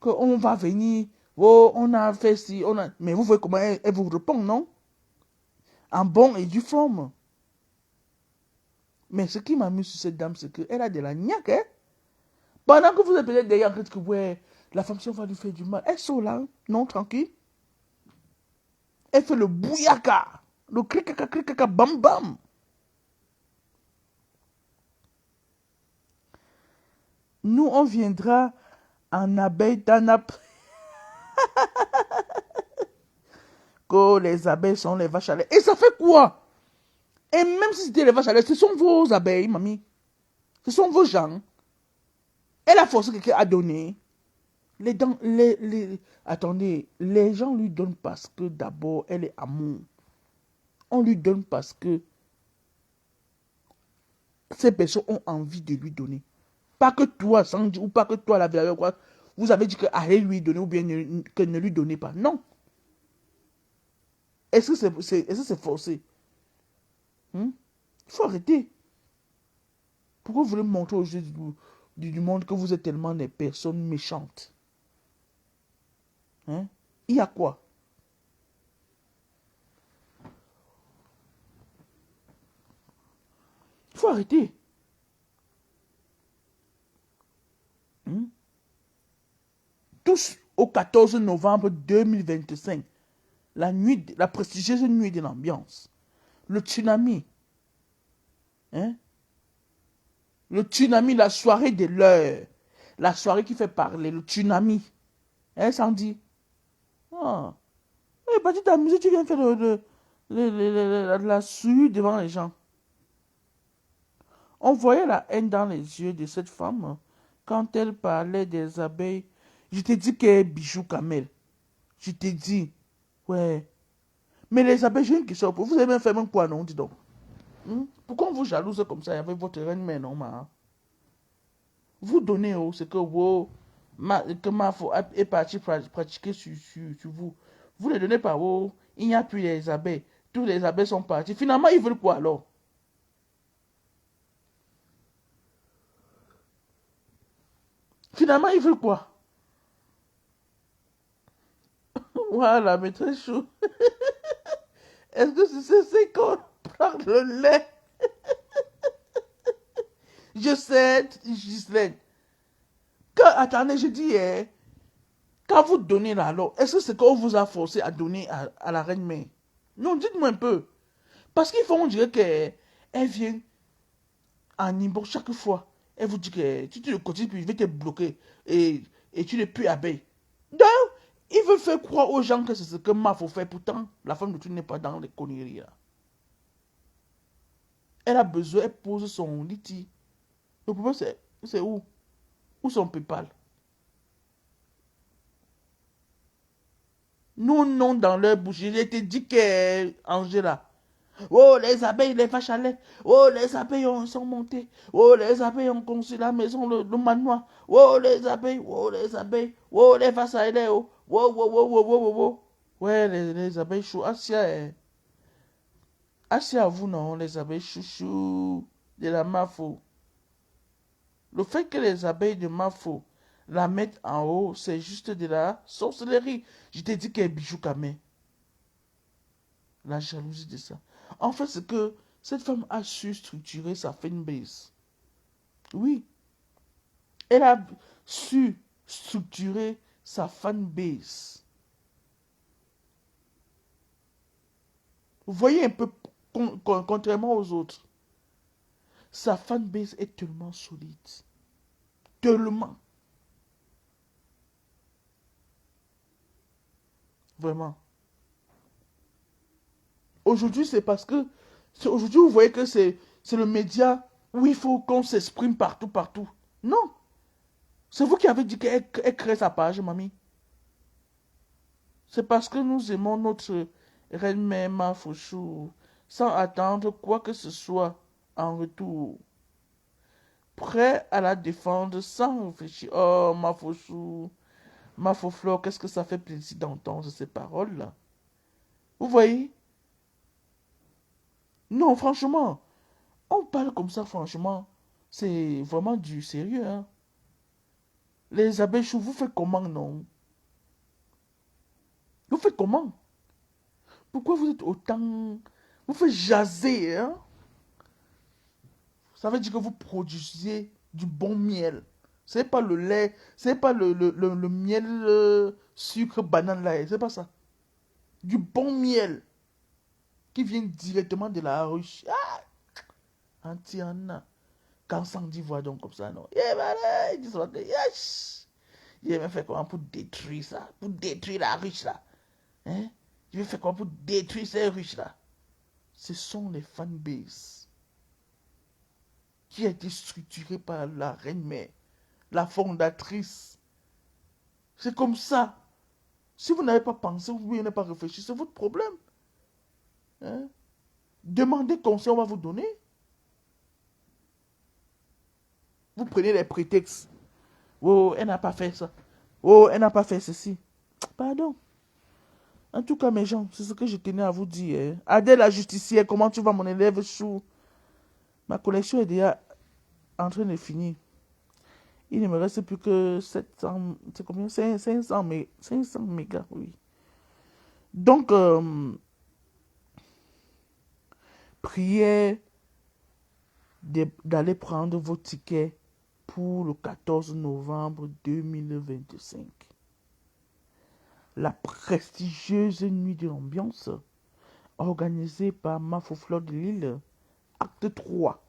on va venir, oh, on a fait ci, on a... Mais vous voyez comment elle vous répond, non? En bon et due forme. Mais ce qui m'amuse sur cette dame, c'est qu'elle a de la niaque, hein? Pendant que vous êtes peut-être derrière, que ouais, la femme, si on va lui faire du mal, elle sort là, non, tranquille. Elle fait le bouyaka, le cricaka, bam bam. Nous, on viendra en abeille d'Anap. Que les abeilles sont les vaches à lait. Et ça fait quoi? Et même si c'était les vaches à lait, ce sont vos abeilles, mamie. Ce sont vos gens. Elle a forcé quelqu'un à donner. Attendez, les gens lui donnent parce que d'abord, elle est amour. On lui donne parce que ces personnes ont envie de lui donner. Pas que toi, Sandy, ou pas que toi, la vieille, quoi. Vous avez dit que allez lui donner ou bien que ne lui donnez pas. Non. Est-ce que c'est forcé? Il faut arrêter. Pourquoi vous voulez montrer aux yeux du monde que vous êtes tellement des personnes méchantes? Hein? Il y a quoi? Il faut arrêter. Tous au 14 novembre 2025, la prestigieuse nuit de l'ambiance, le tsunami, hein? Le tsunami, la soirée de l'heure, la soirée qui fait parler, le tsunami, hein, Sandy? Ah, eh, bah, tu t'amuses, tu viens faire la suie devant les gens. On voyait la haine dans les yeux de cette femme quand elle parlait des abeilles. Je t'ai dit qu'elle est bijou camel. Je t'ai dit. Ouais. Mais les abeilles, j'ai une question pour vous. Vous avez même fait même quoi, non? Dis donc. Pourquoi on vous jalouse comme ça avec votre reine mère, non, ma? Vous donnez, oh, c'est que, oh, que ma est parti pratiquer sur vous. Vous ne donnez pas, oh, il n'y a plus les abeilles. Tous les abeilles sont partis. Finalement, ils veulent quoi alors? Finalement, ils veulent quoi? Voilà, mais très chaud. Est-ce que c'est qu'on prend le lait? Je sais, Ghislaine. Attendez, je dis, quand vous donnez là, alors, est-ce que c'est qu'on vous a forcé à donner à la reine-mère? Non, dites-moi un peu. Parce qu'il faut, on dirait qu'elle vient en Nimbo chaque fois. Elle vous dit que si tu le continues, puis il va te bloquer. Et tu n'es plus abeille. Donc, ils veulent faire croire aux gens que c'est ce que Mafo fait. Pourtant, la femme de tout n'est pas dans les conneries là. Elle a besoin, elle pose son liti. Le problème, c'est où? Où son PayPal? Nous, non, dans leur bouche. J'ai été dit que Angela. Oh, les abeilles, les vaches à lait. Oh, les abeilles sont montées. Oh, les abeilles ont construit la maison, le manoir. Oh, les abeilles. Oh, les abeilles. Oh, les vaches à lait. Oh, oh, oh, oh, oh, oh, oh, oh. Ouais, les abeilles chou. Asia, Asia, vous non, les abeilles chouchou de la Mafo. Le fait que les abeilles de Mafo la mettent en haut, c'est juste de la sorcellerie. Je t'ai dit qu'elle est bijou camé. La jalousie de ça. En fait, c'est que cette femme a su structurer sa fanbase. Oui, elle a su structurer sa fanbase. Vous voyez un peu, contrairement aux autres, sa fanbase est tellement solide. Tellement. Vraiment. Aujourd'hui, c'est parce que... Aujourd'hui, vous voyez que c'est le média où il faut qu'on s'exprime partout, partout. Non. C'est vous qui avez dit qu'elle crée sa page, mamie. C'est parce que nous aimons notre reine-mère Mafouchou, sans attendre quoi que ce soit en retour. Prêt à la défendre sans réfléchir. Oh, Mafouchou, Mafouflore, qu'est-ce que ça fait plaisir d'entendre ces paroles-là. Vous voyez? Non, franchement, on parle comme ça, franchement. C'est vraiment du sérieux, hein. Les abeilles chou, vous faites comment, non? Vous faites comment? Pourquoi vous êtes autant... Vous faites jaser, hein? Ça veut dire que vous produisez du bon miel. C'est pas le lait, c'est pas le miel sucre banane là, c'est pas ça. Du bon miel qui vient directement de la ruche. Ah, Antiana. Quand Sandy voit donc comme ça, non. Yeah, voilà, il dit ça, yes. Il va faire comment pour détruire ça, pour détruire la ruche là. Hein? Il va faire comment pour détruire ces ruches là. Ce sont les fanbases qui a été structurée par la reine-mère, la fondatrice. C'est comme ça. Si vous n'avez pas pensé, vous n'avez pas réfléchi, c'est votre problème. Hein? Demandez conseil, on va vous donner. Vous prenez les prétextes. Oh, elle n'a pas fait ça. Oh, elle n'a pas fait ceci. Pardon. En tout cas, mes gens, c'est ce que je tenais à vous dire. Hein. Adèle la justicière, comment tu vas, mon élève chou? Ma collection est déjà en train de finir. Il ne me reste plus que 700, c'est combien? 500 mégas, oui. Donc, priez d'aller prendre vos tickets pour le 14 novembre 2025. La prestigieuse nuit de l'ambiance organisée par Mafouflore de Lille, acte 3.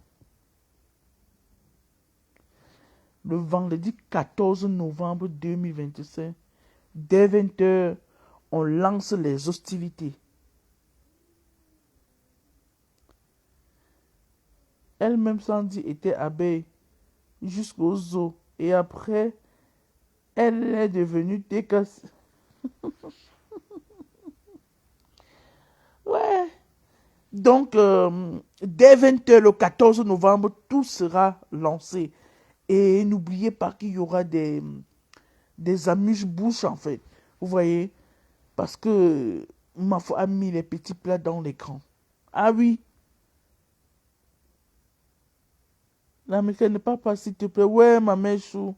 Le vendredi 14 novembre 2025, dès 20h, on lance les hostilités. Elle-même, Sandy, était abeille jusqu'aux os. Et après, elle est devenue décassée. Ouais. Donc, dès 20h, le 14 novembre, tout sera lancé. Et n'oubliez pas qu'il y aura des amuse-bouches, en fait. Vous voyez? Parce que Mafo a mis les petits plats dans l'écran. Ah oui. L'américaine ne parle pas, s'il te plaît. Ouais, ma mère chou.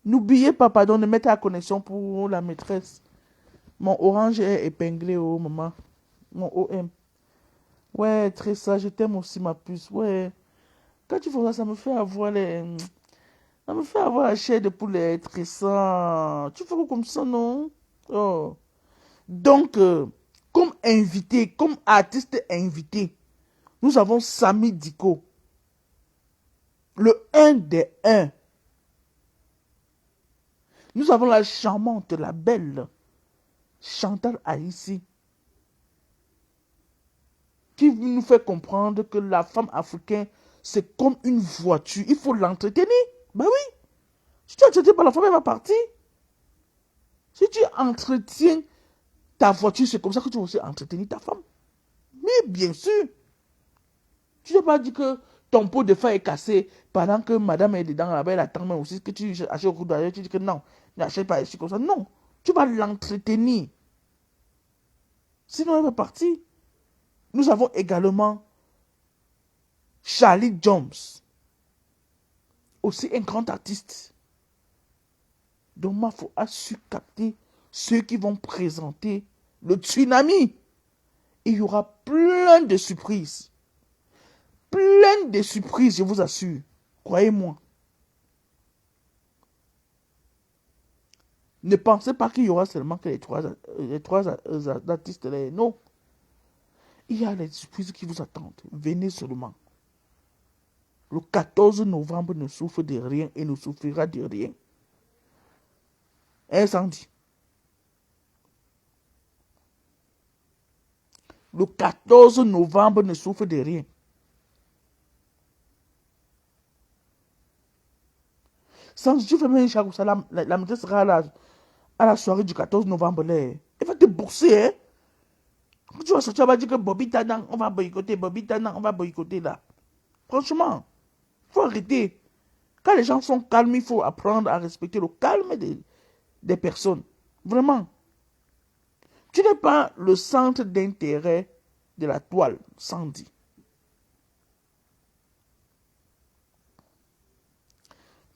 N'oubliez pas, pardon, de mettre la connexion pour la maîtresse. Mon orange est épinglé, oh, maman. Mon OM. Ouais, très ça, je t'aime aussi, ma puce. Ouais. Quand tu fais ça, ça me fait avoir les... Ça me fait avoir la chair de poulet, très ça. Tu fais comme ça, non? Oh. Donc, comme invité, comme artiste invité, nous avons Samy Diko, le un des un. Nous avons la charmante, la belle Chantal Haïssi, qui nous fait comprendre que la femme africaine, c'est comme une voiture. Il faut l'entretenir. Ben oui. Si tu n'entretiens pas la femme, elle va partir. Si tu entretiens ta voiture, c'est comme ça que tu vas aussi entretenir ta femme. Mais bien sûr, tu ne peux pas dire que ton pot de fer est cassé pendant que madame est dedans, là-bas, elle attend même aussi que tu achètes au coup d'ailleurs, tu dis que non, n'achète pas ici comme ça. Non, tu vas l'entretenir. Sinon, elle va partir. Nous avons également Charlie Jones, aussi un grand artiste. Donc, il faut su capter ceux qui vont présenter le tsunami. Il y aura plein de surprises. Plein de surprises, je vous assure. Croyez-moi. Ne pensez pas qu'il y aura seulement que les trois artistes. Non. Il y a des surprises qui vous attendent. Venez seulement. Le 14 novembre ne souffre de rien et ne souffrira de rien. Incendie. Le 14 novembre ne souffre de rien. Sans tu fais même chaque ça, la maîtresse sera à la soirée du 14 novembre. Là. Elle va te bourser. Hein? Quand tu vas sortir, elle va dire que Bobby Tanan, on va boycotter. Bobby Tanan, on va boycotter là. Franchement, il faut arrêter. Quand les gens sont calmes, il faut apprendre à respecter le calme des personnes. Vraiment. Tu n'es pas le centre d'intérêt de la toile, Sandy.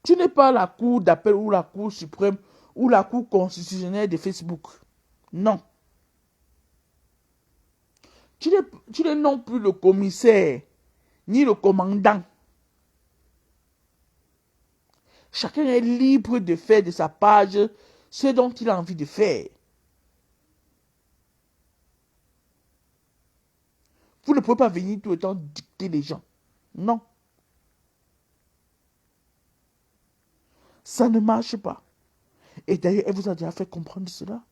Tu n'es pas la cour d'appel ou la cour suprême ou la cour constitutionnelle de Facebook. Non. Tu n'es non plus le commissaire, ni le commandant. Chacun est libre de faire de sa page ce dont il a envie de faire. Vous ne pouvez pas venir tout le temps dicter les gens. Non. Ça ne marche pas. Et d'ailleurs, elle vous a déjà fait comprendre cela.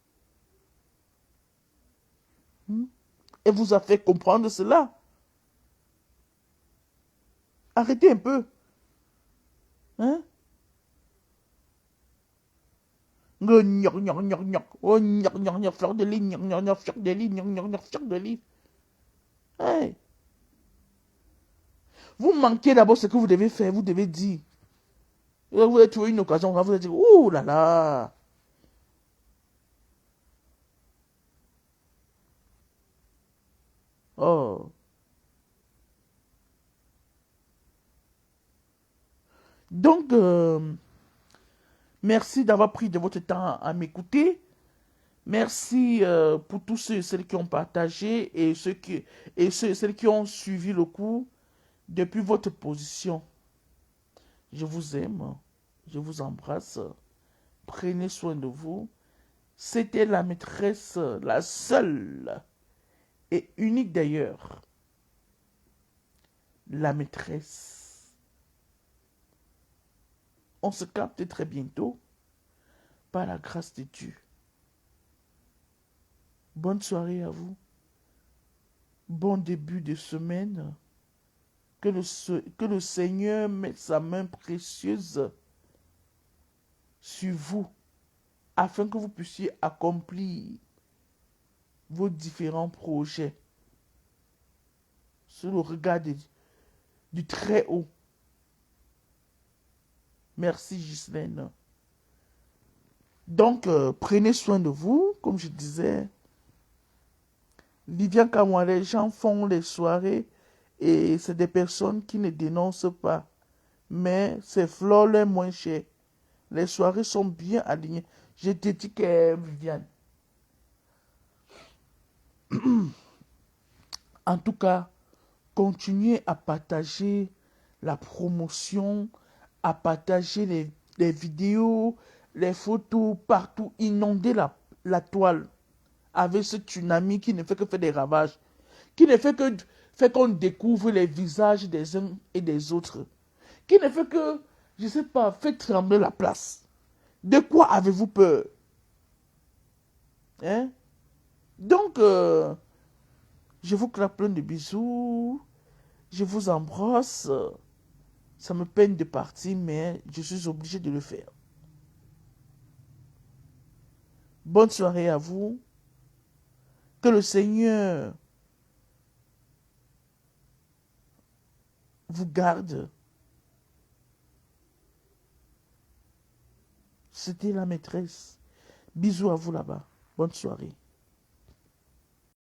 Elle vous a fait comprendre cela. Arrêtez un peu. Hein? Oh, fleur de lis, fleur de lis, fleur de lis. Hey. Vous manquez d'abord ce que vous devez faire, vous devez dire. Vous allez trouver une occasion, vous allez dire, oh là là. Oh. Donc, merci d'avoir pris de votre temps à m'écouter. Merci pour tous ceux et celles qui ont partagé et celles qui ont suivi le cours depuis votre position. Je vous aime. Je vous embrasse. Prenez soin de vous. C'était la maîtresse, la seule et unique d'ailleurs. La maîtresse. On se capte très bientôt par la grâce de Dieu. Bonne soirée à vous. Bon début de semaine. Que le Seigneur mette sa main précieuse sur vous afin que vous puissiez accomplir vos différents projets sous le regard du Très-Haut. Merci Ghislaine. Donc, prenez soin de vous, comme je disais. Vivian Kamwa, les gens font les soirées et c'est des personnes qui ne dénoncent pas. Mais c'est flawless moins cher. Les soirées sont bien alignées. Je te dis que Viviane. En tout cas, continuez à partager la promotion, à partager les vidéos, les photos, partout. Inondez la toile avec ce tsunami qui ne fait que faire des ravages, qui ne fait que fait qu'on découvre les visages des uns et des autres, qui ne fait que, je ne sais pas, fait trembler la place. De quoi avez-vous peur? Hein? Donc, je vous clappe plein de bisous. Je vous embrasse. Ça me peine de partir, mais je suis obligé de le faire. Bonne soirée à vous. Que le Seigneur vous garde. C'était la maîtresse. Bisous à vous là-bas. Bonne soirée.